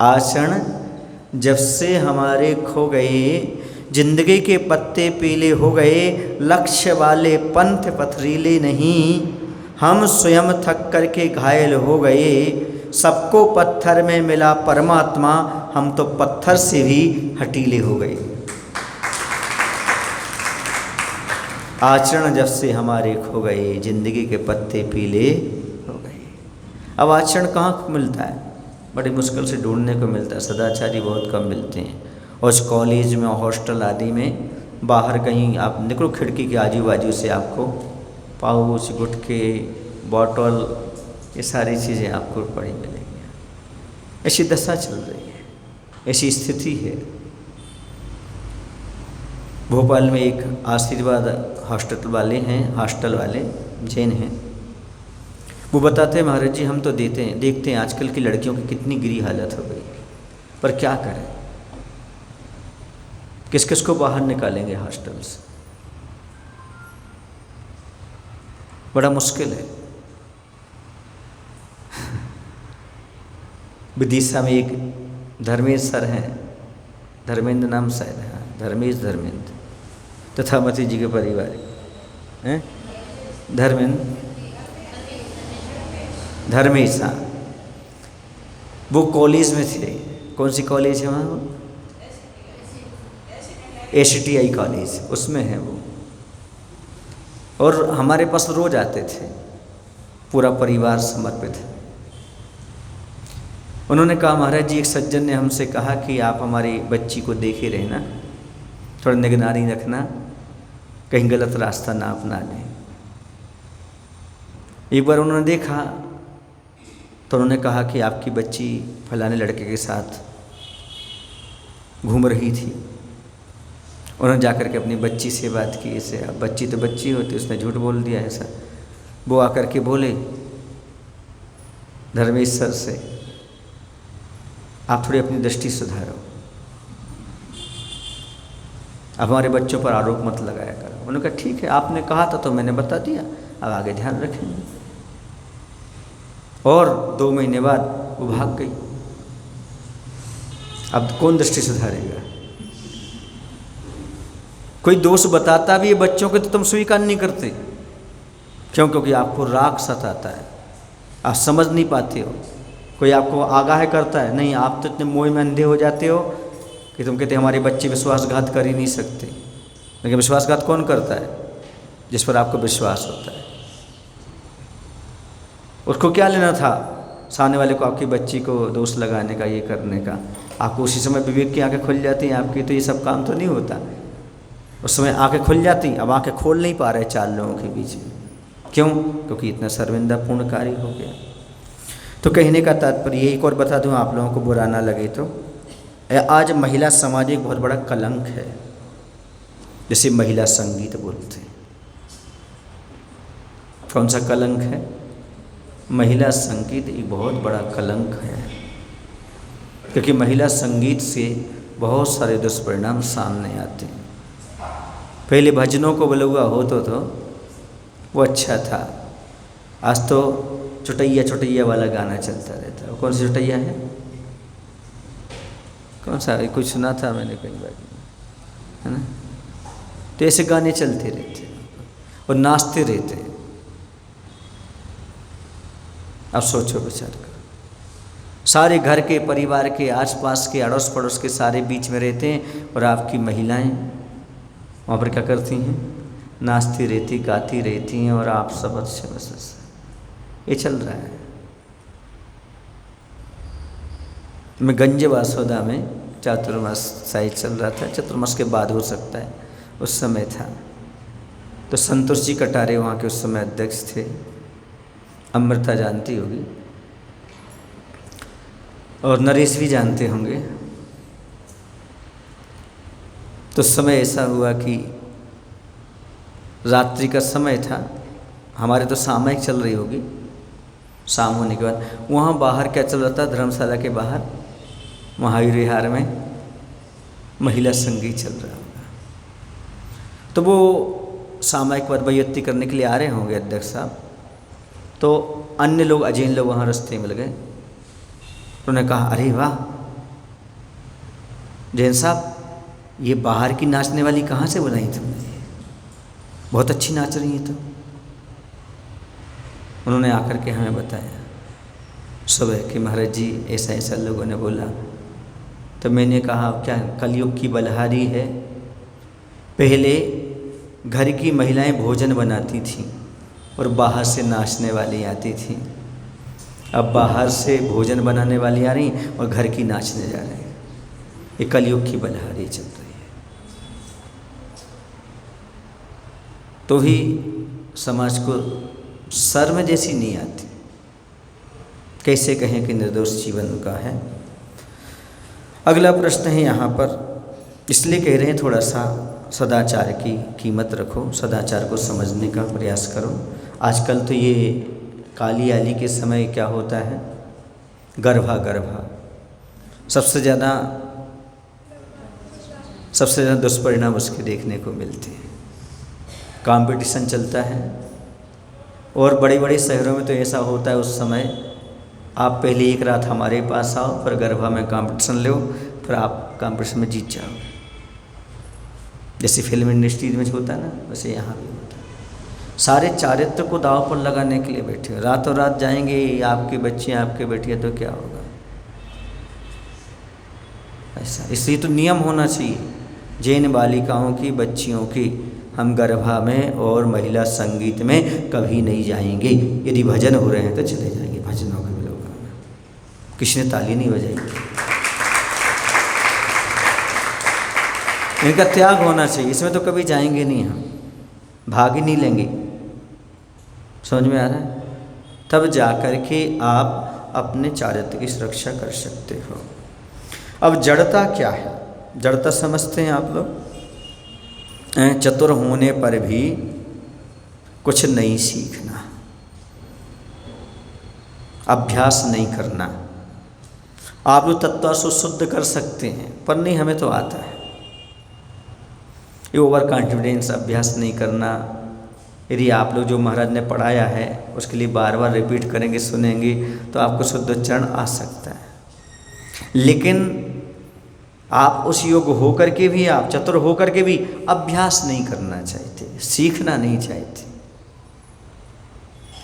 आचरण जब से हमारे खो गए, जिंदगी के पत्ते पीले हो गए, लक्ष्य वाले पंथ पथरीले नहीं, हम स्वयं थक कर के घायल हो गए, सबको पत्थर में मिला परमात्मा, हम तो पत्थर से भी हटीले हो गए। आचरण जब से हमारे खो गए, जिंदगी के पत्ते पीले हो गए। अब आचरण कहाँ मिलता है? बड़ी मुश्किल से ढूंढने को मिलता है। सदाचारी बहुत कम मिलते हैं। और उस कॉलेज में, हॉस्टल आदि में, बाहर कहीं आप निकलो खिड़की के आजू बाजू से आपको पाउच, गुटके, बॉटल, ये सारी चीज़ें आपको पड़ी मिलेंगी। ऐसी दशा चल रही है, ऐसी स्थिति है। भोपाल में एक आशीर्वाद हॉस्टल वाले जैन हैं, वो बताते हैं, महाराज जी हम तो देखते हैं आजकल की लड़कियों की कितनी गिरी हालत हो गई, पर क्या करें, किस किस को बाहर निकालेंगे हॉस्टल से? बड़ा मुश्किल है। विदिशा में एक धर्मेश सर हैं, धर्मेंद्र नाम शायद है, धर्मेंद्र तथामती जी के परिवार हैं, धर्मेश, हाँ, वो कॉलेज में थे। कौन सी कॉलेज है वहाँ? ACTI कॉलेज, उसमें है वो। और हमारे पास रोज आते थे, पूरा परिवार समर्पित है। उन्होंने कहा महाराज जी, एक सज्जन ने हमसे कहा कि आप हमारी बच्ची को देखे रहना, थोड़ा निगरानी रखना, कहीं गलत रास्ता ना अपना लें। एक बार उन्होंने देखा तो उन्होंने कहा कि आपकी बच्ची फलाने लड़के के साथ घूम रही थी। उन्होंने जाकर के अपनी बच्ची से बात की, ऐसे अब बच्ची तो बच्ची होती, उसने झूठ बोल दिया ऐसा। वो आकर के बोले धर्मेश्वर से, आप थोड़ी अपनी दृष्टि सुधारो, अब हमारे बच्चों पर आरोप मत लगाया करो। उन्होंने कहा ठीक है, आपने कहा था तो मैंने बता दिया, अब आगे ध्यान रखेंगे। और 2 महीने बाद वो भाग गई। अब कौन दृष्टि सुधारेगा? कोई दोष बताता भी है बच्चों के तो तुम स्वीकार नहीं करते। क्यों? क्योंकि आपको राग सताता है, आप समझ नहीं पाते हो। कोई आपको आगाह करता है, नहीं, आप तो इतने मोह में अंधे हो जाते हो कि तुम कहते हमारे बच्चे विश्वासघात कर ही नहीं सकते। लेकिन विश्वासघात कौन करता है? जिस पर आपको विश्वास होता है। उसको क्या लेना था सामने वाले को आपकी बच्ची को दोष लगाने का, ये करने का? आपको उसी समय विवेक की आंखें खुल जाती हैं आपकी, तो ये सब काम तो नहीं होता। उस समय आंखें खुल जाती, अब आंखें खोल नहीं पा रहे 4 लोगों के बीच में। क्यों? क्योंकि इतना सर्विंदा पूर्ण कार्य हो गया। तो कहने का तात्पर्य एक और बता दूं, आप लोगों को बुरा ना लगे तो, आज महिला समाज एक बहुत बड़ा कलंक है, जैसे महिला संगीत बोलते हैं। कौन सा कलंक है? महिला संगीत एक बहुत बड़ा कलंक है, क्योंकि महिला संगीत से बहुत सारे दुष्परिणाम सामने आते हैं। पहले भजनों को बलुआ होता तो वो अच्छा था, आज तो चुटैया चुटैया वाला गाना चलता रहता है। कौन सी चुटैया है? कौन सा? कुछ सुना था मैंने कई बार, है ना? तो ऐसे गाने चलते रहते और नाचते रहते। अब सोचो विचार करो, सारे घर के, परिवार के, आसपास के, अड़ोस पड़ोस के सारे बीच में रहते हैं, और आपकी महिलाएं वहाँ पर क्या करती हैं? नाचती रहती, गाती रहती हैं, और आप सब अच्छे बस ये चल रहा है। मैं गंज वासोदा में चातुर्मास शायद चल रहा था, चतुर्मास के बाद हो सकता है, उस समय था। तो संतोष जी कटारे वहाँ के उस समय अध्यक्ष थे, अमृता जानती होगी, और नरेश भी जानते होंगे। तो उस समय ऐसा हुआ कि रात्रि का समय था, हमारे तो सामयिक चल रही होगी, शाम होने के बाद वहाँ बाहर क्या चल रहा था, धर्मशाला के बाहर महावीर विहार में महिला संगीत चल रहा होगा। तो वो सामयिक पदव्यक्ति करने के लिए आ रहे होंगे अध्यक्ष साहब, तो अन्य लोग, अजैन लोग वहाँ रास्ते में लगे। उन्होंने कहा, अरे वाह जैन साहब, ये बाहर की नाचने वाली कहाँ से बुलाई तुमने? बहुत अच्छी नाच रही है। तो उन्होंने आकर के हमें बताया सुबह कि महाराज जी ऐसा ऐसा लोगों ने बोला। तो मैंने कहा, क्या कलयुग की बलहारी है? पहले घर की महिलाएं भोजन बनाती थीं और बाहर से नाचने वाली आती थी, अब बाहर से भोजन बनाने वाली आ रही और घर की नाचने जा रही। ये कलयुग की बलहारी चल रही है। तो ही समाज को शर्म जैसी नहीं आती। कैसे कहें कि निर्दोष जीवन का है। अगला प्रश्न है यहाँ पर, इसलिए कह रहे हैं थोड़ा सा सदाचार की कीमत रखो, सदाचार को समझने का प्रयास करो। आजकल तो ये काली आली के समय क्या होता है, गर्भा सबसे ज़्यादा दुष्परिणाम उसके देखने को मिलते हैं। कंपटीशन चलता है, और बड़े बड़े शहरों में तो ऐसा होता है, उस समय आप पहले एक रात हमारे पास आओ, फिर गरबा में कंपटीशन लो, फिर आप कंपटीशन में जीत जाओ। जैसे फिल्म इंडस्ट्री में होता है ना, वैसे यहाँ भी होता है। सारे चारित्र को दाव पर लगाने के लिए बैठे हो, रातों रात जाएंगे आपके बच्चे आपके बेटियाँ, तो क्या होगा ऐसा। इसलिए तो नियम होना चाहिए, जैन बालिकाओं की, बच्चियों की, हम गरबा में और महिला संगीत में कभी नहीं जाएंगे। यदि भजन हो रहे हैं तो चले जाएंगे भजनों के लोग, किसी ने ताली नहीं बजाई। इनका त्याग होना चाहिए, इसमें तो कभी जाएंगे नहीं, हम भाग ही नहीं लेंगे। समझ में आ रहा है? तब जा कर के आप अपने चारित्र की सुरक्षा कर सकते हो। अब जड़ता क्या है? जड़ता समझते हैं आप लोग? चतुर होने पर भी कुछ नहीं सीखना, अभ्यास नहीं करना। आप लोग तत्व को शुद्ध कर सकते हैं पर नहीं, हमें तो आता है। ये ओवर कॉन्फिडेंस, अभ्यास नहीं करना। यदि आप लोग जो महाराज ने पढ़ाया है उसके लिए बार बार रिपीट करेंगे, सुनेंगे, तो आपको शुद्ध उच्चारण आ सकता है। लेकिन आप उस योग होकर के भी, आप चतुर होकर के भी अभ्यास नहीं करना चाहते, सीखना नहीं चाहते।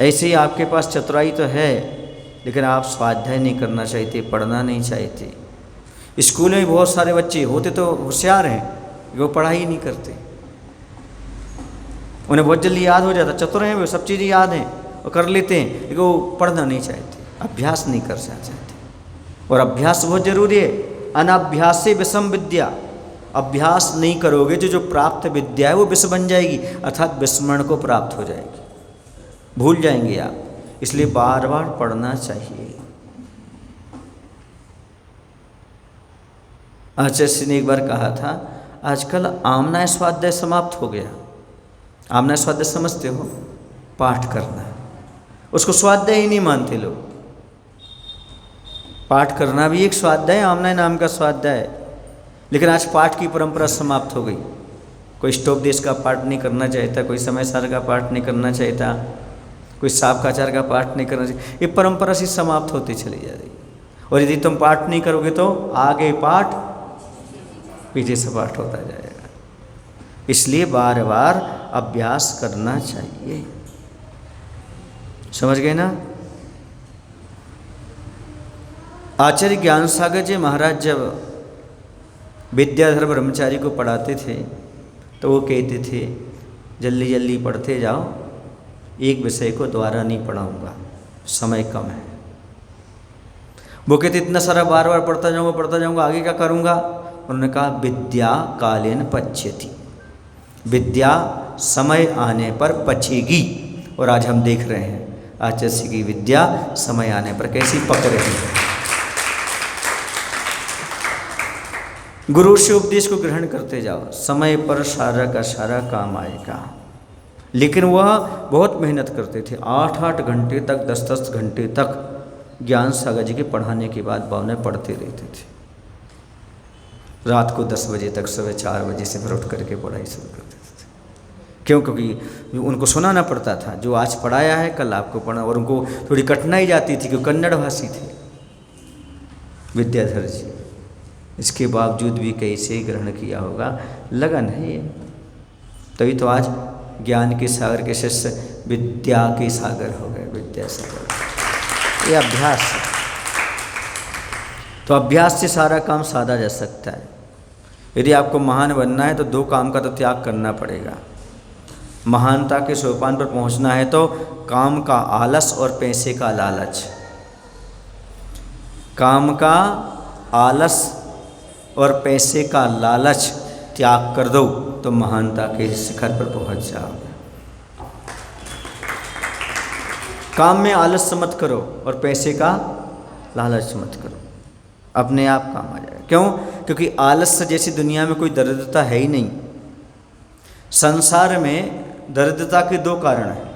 ऐसे ही आपके पास चतुराई तो है लेकिन आप स्वाध्याय नहीं करना चाहते, पढ़ना नहीं चाहते। स्कूल में बहुत सारे बच्चे होते तो होशियार हैं, वो पढ़ाई नहीं करते, उन्हें बहुत जल्दी याद हो जाता, चतुर हैं, वे सब चीज़ें याद हैं और कर लेते हैं, लेकिन वो पढ़ना नहीं चाहते, अभ्यास नहीं कर चाहते। और अभ्यास बहुत ज़रूरी है। अनाभ्यास से विषम विद्या, अभ्यास नहीं करोगे जो प्राप्त विद्या है वो विष बन जाएगी, अर्थात विस्मरण को प्राप्त हो जाएगी, भूल जाएंगे आप। इसलिए बार बार पढ़ना चाहिए। आचार्य ने एक बार कहा था, आजकल आमना स्वाध्याय समाप्त हो गया। आमना स्वाध्याय समझते हो? पाठ करना, उसको स्वाध्याय ही नहीं मानते लोग। पाठ करना भी एक स्वाध्याय, आमना नाम का स्वाध्याय है। लेकिन आज पाठ की परंपरा समाप्त हो गई। कोई स्टोपदेश का पाठ नहीं करना चाहता, कोई समय सार का पाठ नहीं करना चाहता, कोई साबकाचार का पाठ नहीं करना चाहिए। ये परंपरा से समाप्त होती चली जा रही। और यदि तुम पाठ नहीं करोगे तो आगे पाठ पीछे से पाठ होता जाएगा। इसलिए बार बार अभ्यास करना चाहिए। समझ गए ना? आचार्य ज्ञान सागर जी महाराज जब विद्याधर ब्रह्मचारी को पढ़ाते थे तो वो कहते थे, जल्दी जल्दी पढ़ते जाओ, एक विषय को दोबारा नहीं पढ़ाऊंगा, समय कम है। वो कहते इतना सारा बार बार पढ़ता जाऊंगा, आगे क्या करूंगा? उन्होंने कहा विद्या कालेन पच्यति, विद्या समय आने पर पचेगी। और आज हम देख रहे हैं आचार्य की विद्या समय आने पर कैसी पक रही है। गुरु से उपदेश को ग्रहण करते जाओ, समय पर सारा का सारा काम आएगा। लेकिन वह बहुत मेहनत करते थे, 8-8 घंटे तक, 10-10 घंटे तक ज्ञान सागर जी के पढ़ाने के बाद बावने पढ़ते रहते थे। रात को 10 बजे तक, सुबह 4 बजे से फिर उठ करके पढ़ाई शुरू करते थे। क्यों? क्योंकि उनको सुनाना पड़ता था, जो आज पढ़ाया है कल आपको पढ़ा। और उनको थोड़ी कठिनाई जाती थी क्योंकि कन्नड़ भाषी थे विद्याधर जी। इसके बावजूद भी कैसे ग्रहण किया होगा, लगन है ये। तभी तो आज ज्ञान के सागर के शिष्य विद्या के सागर हो गए, विद्या सागर। ये अभ्यास है। तो अभ्यास से सारा काम साधा जा सकता है। यदि आपको महान बनना है तो 2 काम का तो त्याग करना पड़ेगा। महानता के सोपान पर पहुंचना है तो काम का आलस और पैसे का लालच, काम का आलस और पैसे का लालच त्याग कर दो तो महानता के शिखर पर पहुंच जाओगे। काम में आलस मत करो और पैसे का लालच मत करो, अपने आप काम आ जाएगा। क्यों? क्योंकि आलस जैसी दुनिया में कोई दरिद्रता है ही नहीं। संसार में दरिद्रता के 2 कारण हैं।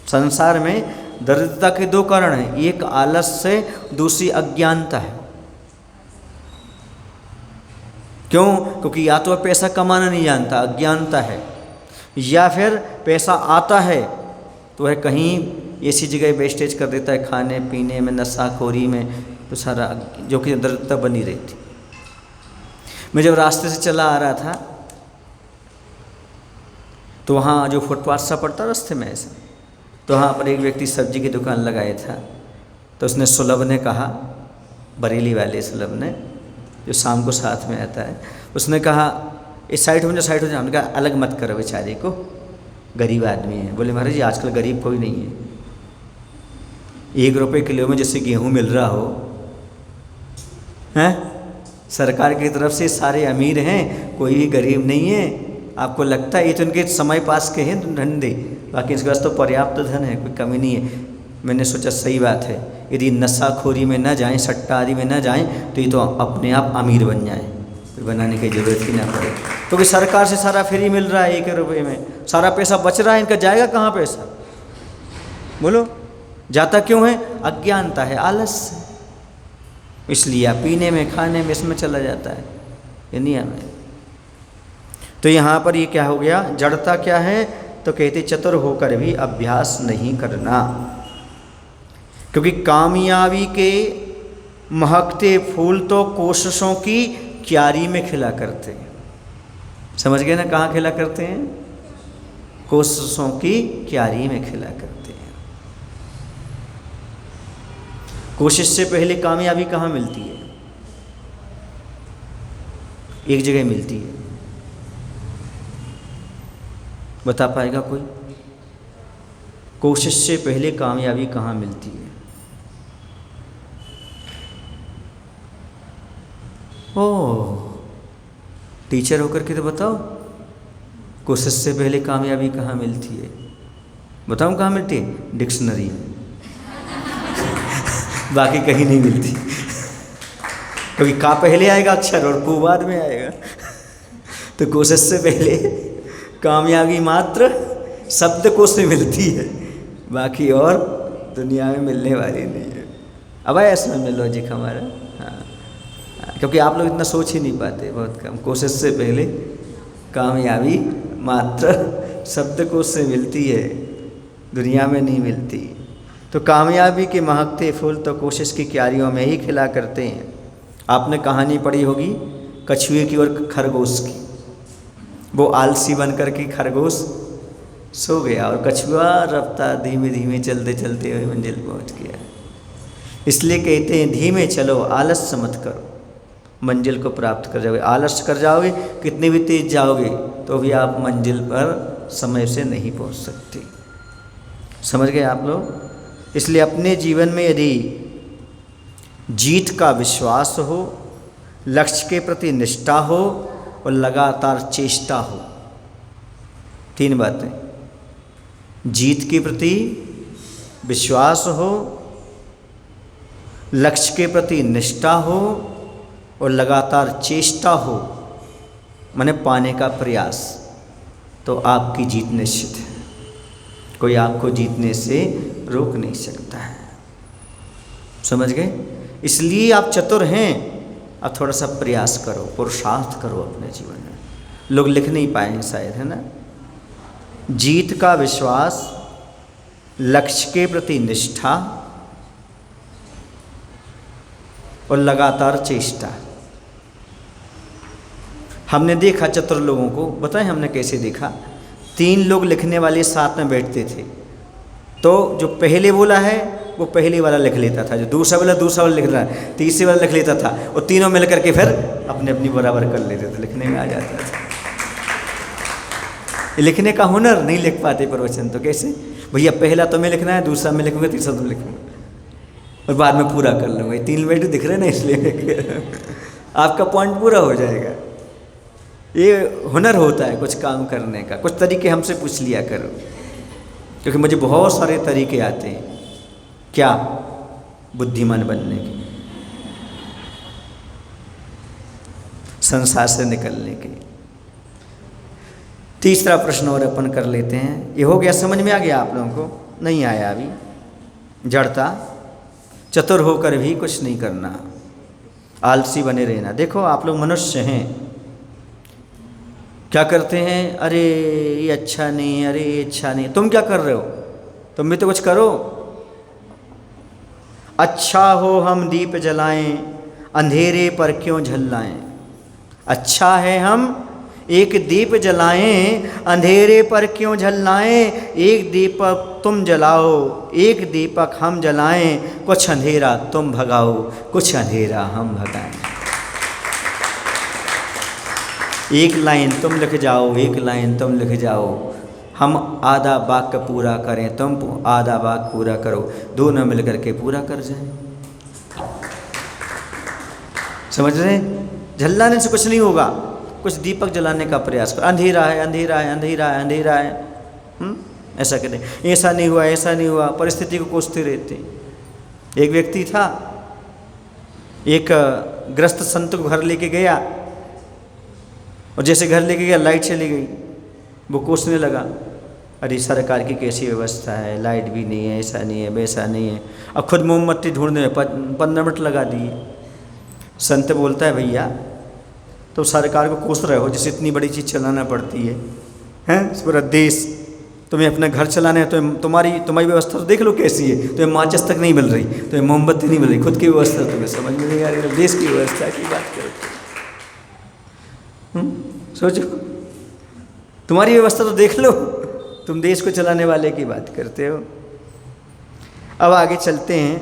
संसार में दरिद्रता के 2 कारण हैं, एक आलस से, दूसरी अज्ञानता है। क्यों? क्योंकि या तो पैसा कमाना नहीं जानता, अज्ञानता है, या फिर पैसा आता है तो वह कहीं ऐसी जगह वेस्टेज कर देता है, खाने पीने में, नशाखोरी में, तो सारा जो कि दरिद्रता बनी रहती। मैं जब रास्ते से चला आ रहा था तो वहाँ जो फुटपाथ सा पड़ता रास्ते में ऐसा, तो वहाँ पर एक व्यक्ति सब्जी की दुकान लगाया था। तो उसने सुलभ ने कहा, बरेली वाले सुलभ ने, जो शाम को साथ में आता है, उसने कहा इस साइड हो जाए। हमने कहा अलग मत करो, बेचारे को, गरीब आदमी है। बोले महाराज जी आजकल गरीब कोई नहीं है, 1 रुपये किलो में जैसे गेहूँ मिल रहा हो, हैं? सरकार की तरफ से सारे अमीर हैं, कोई भी गरीब नहीं है। आपको लगता है ये तो इनके समय पास के हैं धंधे, बाकी इसके पास तो पर्याप्त धन है, कोई कमी नहीं है। मैंने सोचा सही बात है, यदि नशाखोरी में न जाएं, सट्टा आदि में न जाएं, तो ये तो अपने आप अमीर बन जाएं, कोई बनाने की ज़रूरत ही ना पड़े। क्योंकि सरकार से सारा फ्री मिल रहा है 1 रुपये में, सारा पैसा बच रहा है, इनका जाएगा कहाँ पैसा? बोलो, जाता क्यों है? अज्ञानता है, आलस है, इसलिए आप पीने में, खाने में, इसमें चला जाता है, ये नियम है। तो यहाँ पर ये क्या हो गया? जड़ता क्या है? तो कहते चतुर होकर भी अभ्यास नहीं करना, क्योंकि कामयाबी के महकते फूल तो कोशिशों की क्यारी में खिला करते हैं। समझ गए ना? कहाँ खिला करते हैं? कोशिशों की क्यारी में खिला करते हैं। कोशिश से पहले कामयाबी कहाँ मिलती है? एक जगह मिलती है, बता पाएगा कोई? कोशिश से पहले कामयाबी कहाँ मिलती है? ओह, टीचर होकर के तो बताओ, कोशिश से पहले कामयाबी कहाँ मिलती है? बताऊँ कहाँ मिलती है? डिक्शनरी में। बाकी कहीं नहीं मिलती। कभी का पहले आएगा अक्षर और को बाद में आएगा। तो कोशिश से पहले कामयाबी मात्र शब्दकोश से मिलती है, बाकी और दुनिया में मिलने वाली नहीं है। अब आया इसमें लॉजिक हमारा? हाँ, क्योंकि आप लोग इतना सोच ही नहीं पाते, बहुत कम। कोशिश से पहले कामयाबी मात्र शब्दकोश से मिलती है, दुनिया में नहीं मिलती। तो कामयाबी के महकते फूल तो कोशिश की क्यारियों में ही खिला करते हैं। आपने कहानी पढ़ी होगी कछुए की और खरगोश की। वो आलसी बन कर के खरगोश सो गया और कछुआ रफ्तार धीमे धीमे चलते चलते हुए मंजिल पहुंच गया। इसलिए कहते हैं धीमे चलो, आलस्य मत करो, मंजिल को प्राप्त कर जाओगे। आलस्य कर जाओगे, कितनी भी तेज जाओगे तो भी आप मंजिल पर समय से नहीं पहुंच सकते। समझ गए आप लोग? इसलिए अपने जीवन में यदि जीत का विश्वास हो, लक्ष्य के प्रति निष्ठा हो और लगातार चेष्टा हो, 3 बातें, जीत के प्रति विश्वास हो, लक्ष्य के प्रति निष्ठा हो और लगातार चेष्टा हो, माने पाने का प्रयास, तो आपकी जीत निश्चित है। कोई आपको जीतने से रोक नहीं सकता है। समझ गए? इसलिए आप चतुर हैं, आप थोड़ा सा प्रयास करो, पुरुषार्थ करो अपने जीवन में। लोग लिख नहीं पाए हैं शायद, है ना? जीत का विश्वास, लक्ष्य के प्रति निष्ठा और लगातार चेष्टा। हमने देखा चतुर लोगों को, बताएं हमने कैसे देखा? 3 लोग लिखने वाले साथ में बैठते थे, तो जो पहले बोला है वो पहले वाला लिख लेता था, जो दूसरा वाला लिख रहा है, तीसरे वाला लिख लेता था, और तीनों मिल करके फिर अपने अपनी बराबर कर लेते थे, लिखने में आ जाता था। लिखने का हुनर नहीं लिख पाते प्रवचन, तो कैसे? भैया पहला तो मैं लिखना है, दूसरा मैं लिखूंगा, तीसरा तुम लिखूंगा और बाद में पूरा कर लूँगा। 3 मिनट दिख रहे ना, इसलिए आपका पॉइंट पूरा हो जाएगा। ये हुनर होता है कुछ काम करने का। कुछ तरीके हमसे पूछ लिया करो, क्योंकि मुझे बहुत सारे तरीके आते हैं। क्या? बुद्धिमान बनने के, संसार से निकलने के। तीसरा प्रश्न और अपन कर लेते हैं। ये हो गया, समझ में आ गया आप लोगों को? नहीं आया अभी? जड़ता, चतुर होकर भी कुछ नहीं करना, आलसी बने रहना। देखो आप लोग मनुष्य हैं, क्या करते हैं? अरे ये अच्छा नहीं, अरे ये अच्छा नहीं। तुम क्या कर रहे हो? तुम भी तो कुछ करो। अच्छा हो हम दीप जलाएं, अंधेरे पर क्यों झल्लाएं। अच्छा है हम एक दीप जलाएं, अंधेरे पर क्यों झल्लाएं। एक दीपक तुम जलाओ, एक दीपक हम जलाएं, कुछ अंधेरा तुम भगाओ, कुछ अंधेरा हम भगाएं। एक लाइन तुम लिख जाओ, एक लाइन तुम लिख जाओ, हम आधा वाक्य पूरा करें, तुम आधा वाक्य पूरा करो, दोनों मिलकर के पूरा कर जाए। समझ रहे? झल्लाने से कुछ नहीं होगा, कुछ दीपक जलाने का प्रयास करो। अंधेरा है, अंधेरा है, अंधेरा है, अंधेरा है, ऐसा कहते, ऐसा नहीं हुआ, ऐसा नहीं हुआ, परिस्थिति को कोसते रहते। एक व्यक्ति था, एक ग्रस्त संत को घर लेके गया, और जैसे घर लेके गया लाइट चली गई। वो कोसने लगा, अरे सरकार की कैसी व्यवस्था है, लाइट भी नहीं है, ऐसा नहीं है, वैसा नहीं है। अब खुद मोमबत्ती ढूंढने में 15 मिनट लगा दिए। संत बोलता है, भैया तो सरकार को कोस रहे हो, जैसे इतनी बड़ी चीज़ चलाना पड़ती है, हैं पूरा देश, तुम्हें अपना घर चलाना है, तो तुम्हारी व्यवस्था तो देख लो कैसी है। तुम्हें माचिस तक नहीं मिल रही, तुम्हें मोमबत्ती नहीं मिल रही, खुद की व्यवस्था तुम्हें समझ में नहीं आ रही, देश की व्यवस्था की बात करो। सोचो, तुम्हारी व्यवस्था तो देख लो, तुम देश को चलाने वाले की बात करते हो। अब आगे चलते हैं।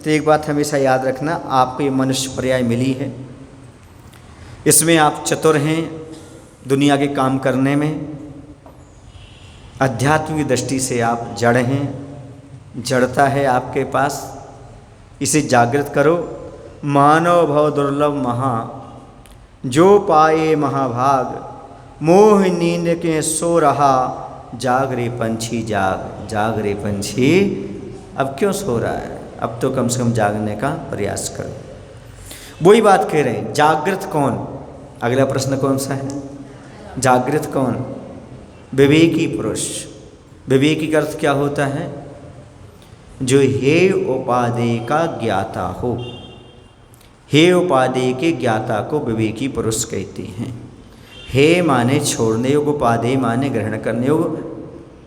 तो एक बात हमेशा याद रखना, आपको ये मनुष्य पर्याय मिली है, इसमें आप चतुर हैं दुनिया के काम करने में, आध्यात्मिक दृष्टि से आप जड़ हैं, जड़ता है आपके पास, इसे जागृत करो। मानव भव दुर्लभ महा, जो पाए महाभाग, मोह नींद के सो रहा, जाग रे पंछी जाग, जाग रे पंछी। अब क्यों सो रहा है? अब तो कम से कम जागने का प्रयास करो। वही बात कह रहे हैं, जागृत कौन? अगला प्रश्न कौन सा है? जागृत कौन? विवेकी पुरुष। विवेकी का अर्थ क्या होता है? जो हे उपादेय का ज्ञाता हो। हे उपादेय के ज्ञाता को विवेकी पुरुष कहते हैं। हे माने छोड़ने योग्य, उपादेय माने ग्रहण करने योग्य।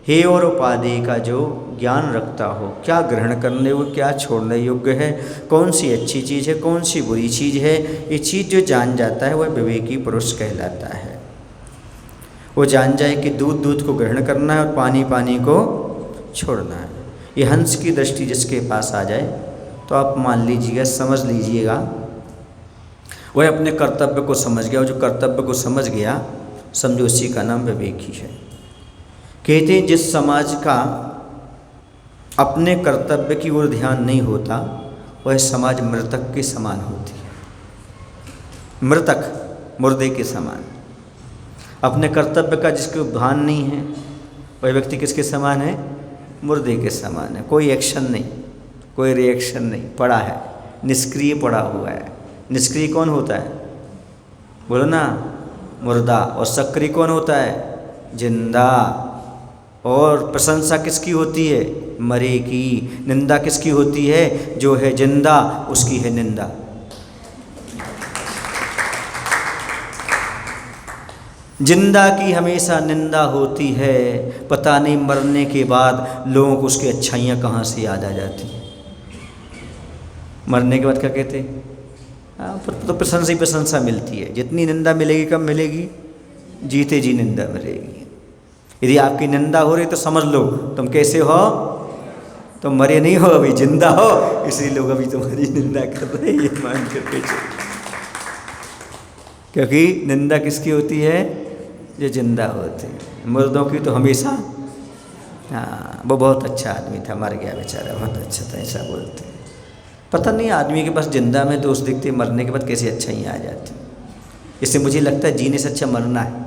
हे और उपादेय का जो ज्ञान रखता हो, क्या ग्रहण करने योग्य, क्या छोड़ने योग्य है, कौन सी अच्छी चीज़ है, कौन सी बुरी चीज़ है, ये चीज़ जो जान जाता है वह विवेकी पुरुष कहलाता है। वो जान जाए कि दूध दूध को ग्रहण करना है और पानी पानी को छोड़ना है। ये हंस की दृष्टि जिसके पास आ जाए तो आप मान लीजिएगा, समझ लीजिएगा, वह अपने कर्तव्य को समझ गया। और जो कर्तव्य को समझ गया, समझो उसी का नाम विवेकी है। कहते हैं जिस समाज का अपने कर्तव्य की ओर ध्यान नहीं होता, वह समाज मृतक के समान होती है। मृतक, मुर्दे के समान। अपने कर्तव्य का जिसको भान नहीं है, वह व्यक्ति किसके समान है? मुर्दे के समान है। कोई एक्शन नहीं, कोई रिएक्शन नहीं, पड़ा है, निष्क्रिय पड़ा हुआ है। निष्क्रिय कौन होता है? बोलो ना, मुर्दा। और सक्रिय कौन होता है? जिंदा। और प्रशंसा किसकी होती है? मरे की। निंदा किसकी होती है? जो है जिंदा उसकी है निंदा। जिंदा की हमेशा निंदा होती है। पता नहीं मरने के बाद लोगों को उसकी अच्छाइयाँ कहाँ से याद आ जाती हैं। मरने के बाद क्या कहते हैं? तो प्रशंसा ही प्रशंसा मिलती है। जितनी निंदा मिलेगी कम मिलेगी? जीते जी निंदा मिलेगी। यदि आपकी निंदा हो रही तो समझ लो तुम कैसे हो? तुम मरे नहीं हो, अभी जिंदा हो, इसलिए लोग अभी तुम्हारी निंदा कर रहे हैं, ये मान करके चलो। क्योंकि निंदा किसकी होती है? जो जिंदा होते हैं। मुर्दों की तो हमेशा, हाँ वो बहुत अच्छा आदमी था, मर गया बेचारा, बहुत अच्छा था, ऐसा बोलते हैं। पता नहीं आदमी के पास जिंदा में दोष दिखते, मरने के बाद कैसी अच्छाइयाँ आ जाती। इससे मुझे लगता है जीने से अच्छा मरना है।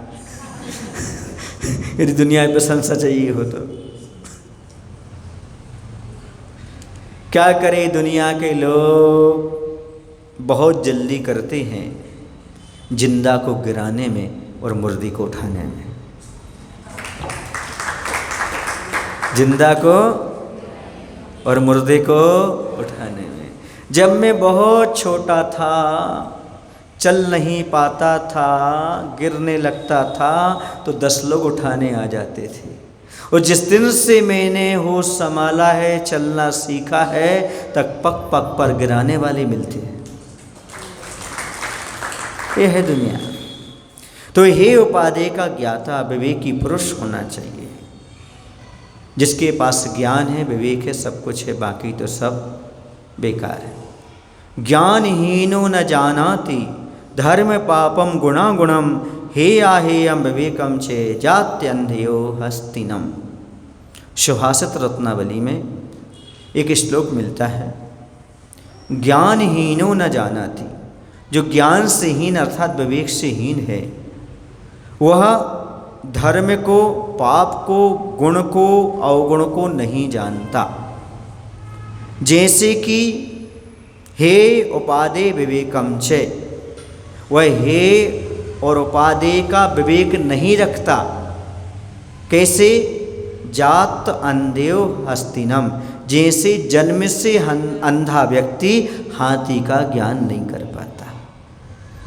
यदि दुनिया में प्रशंसा चाहिए हो तो। क्या करें, दुनिया के लोग बहुत जल्दी करते हैं जिंदा को गिराने में और मुर्दी को उठाने में। जिंदा को और मुर्दे को उठाने में। जब मैं बहुत छोटा था, चल नहीं पाता था, गिरने लगता था, तो 10 लोग उठाने आ जाते थे। और जिस दिन से मैंने होश संभाला है, चलना सीखा है, तक पग पग पर गिराने वाले मिलते हैं। ये है दुनिया। तो हे उपादेय का ज्ञाता, विवेकी पुरुष होना चाहिए। जिसके पास ज्ञान है, विवेक है, सब कुछ है, बाकी तो सब बेकार है। ज्ञानहीनो न जानाति धर्म पापम गुणा गुणम, हे आहेयम विवेकम चे जात्यंधयो हस्तिनम। सुभाषित रत्नावली में एक श्लोक मिलता है, ज्ञानहीनो न जानाति। जो ज्ञान से हीन अर्थात विवेक से हीन है, वह धर्म को, पाप को, गुण को, अवगुण को नहीं जानता। जैसे कि हे उपादेय विवेकम च, वह हे और उपादेय का विवेक नहीं रखता। कैसे? जात अंधेयो हस्तिनम, जैसे जन्म से अंधा व्यक्ति हाथी का ज्ञान नहीं कर पाता।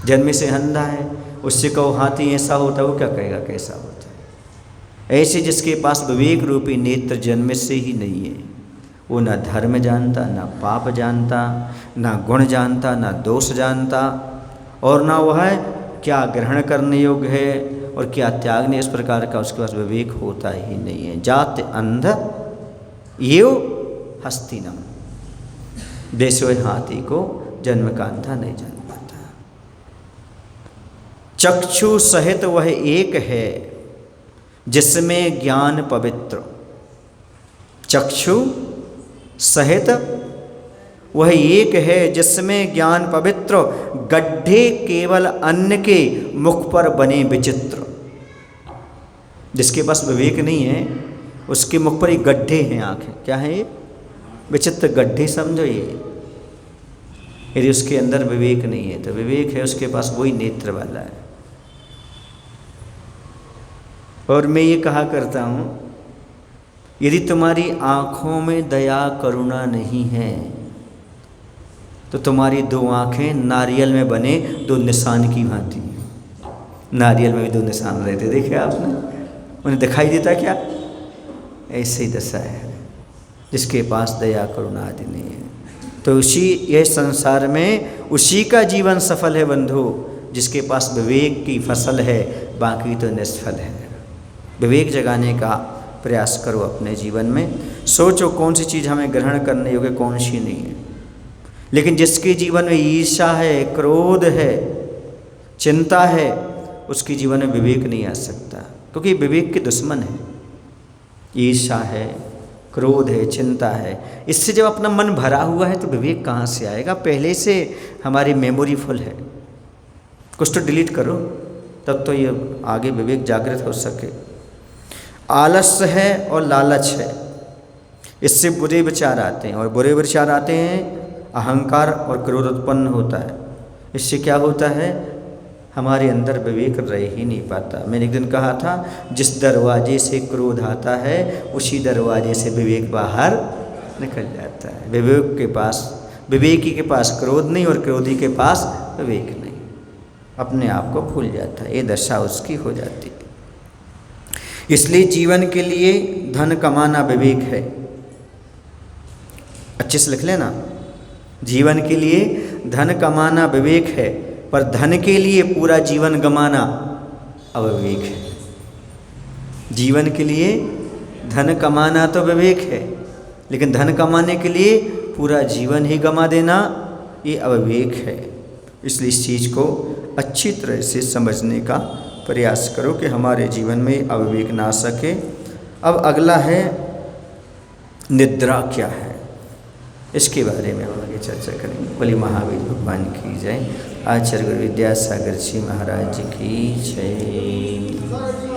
जन्म से अंधा है, उससे कहो हाथी ऐसा होता है, वो क्या कहेगा कैसा होता है। ऐसे जिसके पास विवेक रूपी नेत्र जन्म से ही नहीं है, वो ना धर्म जानता, ना पाप जानता, ना गुण जानता, ना दोष जानता, और ना वह क्या ग्रहण करने योग्य है और क्या त्यागने, इस प्रकार का उसके पास विवेक होता ही नहीं है। जात अंध यो हस्तिनम, जैसे वह हाथी को जन्म का अंधा नहीं जान पाता। चक्षु सहित वह एक है जिसमें ज्ञान पवित्र। चक्षु सहित वह एक है जिसमें ज्ञान पवित्र, गड्ढे केवल अन्न के मुख पर बने विचित्र। जिसके पास विवेक नहीं है उसके मुख पर ये गड्ढे हैं, आंखें क्या है ये? विचित्र गड्ढे समझो ये। यदि उसके अंदर विवेक नहीं है तो विवेक है उसके पास, वही नेत्र वाला है। और मैं ये कहा करता हूँ, यदि तुम्हारी आँखों में दया करुणा नहीं है तो तुम्हारी दो आँखें नारियल में बने दो निशान की भांति। नारियल में भी दो निशान रहते, देखे आपने? उन्हें दिखाई देता क्या? ऐसे ही दशा है जिसके पास दया करुणा आदि नहीं है। तो उसी यह संसार में उसी का जीवन सफल है बंधु, जिसके पास विवेक की फसल है, बाकी तो निष्फल है। विवेक जगाने का प्रयास करो अपने जीवन में। सोचो कौन सी चीज़ हमें ग्रहण करने योग्य, कौन सी नहीं है। लेकिन जिसके जीवन में ईर्ष्या है, क्रोध है, चिंता है, उसके जीवन में विवेक नहीं आ सकता, क्योंकि विवेक के दुश्मन है। ईर्ष्या है, क्रोध है, चिंता है, इससे जब अपना मन भरा हुआ है तो विवेक कहाँ से आएगा? पहले से हमारी मेमोरी फुल है, कुछ तो डिलीट करो तब तो ये आगे विवेक जागृत हो सके। आलस्य है और लालच है, इससे बुरे विचार आते हैं, और बुरे विचार आते हैं अहंकार और क्रोध उत्पन्न होता है। इससे क्या होता है? हमारे अंदर विवेक रह ही नहीं पाता। मैंने एक दिन कहा था, जिस दरवाजे से क्रोध आता है उसी दरवाजे से विवेक बाहर निकल जाता है। विवेकी के पास क्रोध नहीं और क्रोधी के पास विवेक नहीं, अपने आप को भूल जाता है। ये दशा उसकी हो जाती है। इसलिए जीवन के लिए धन कमाना विवेक है। अच्छे से लिख लेना, जीवन के लिए धन कमाना विवेक है, पर धन के लिए पूरा जीवन गंवाना अविवेक है। जीवन के लिए धन कमाना तो विवेक है, लेकिन धन कमाने के लिए पूरा जीवन ही गंवा देना ये अविवेक है। इसलिए इस चीज़ को अच्छी तरह से समझने का प्रयास करो कि हमारे जीवन में अविवेक ना आ सके। अब अगला है निद्रा क्या है, इसके बारे में हम आगे चर्चा करेंगे। बोली महावीर भगवान की जय। आचार्य गुरु विद्यासागर जी महाराज की जय।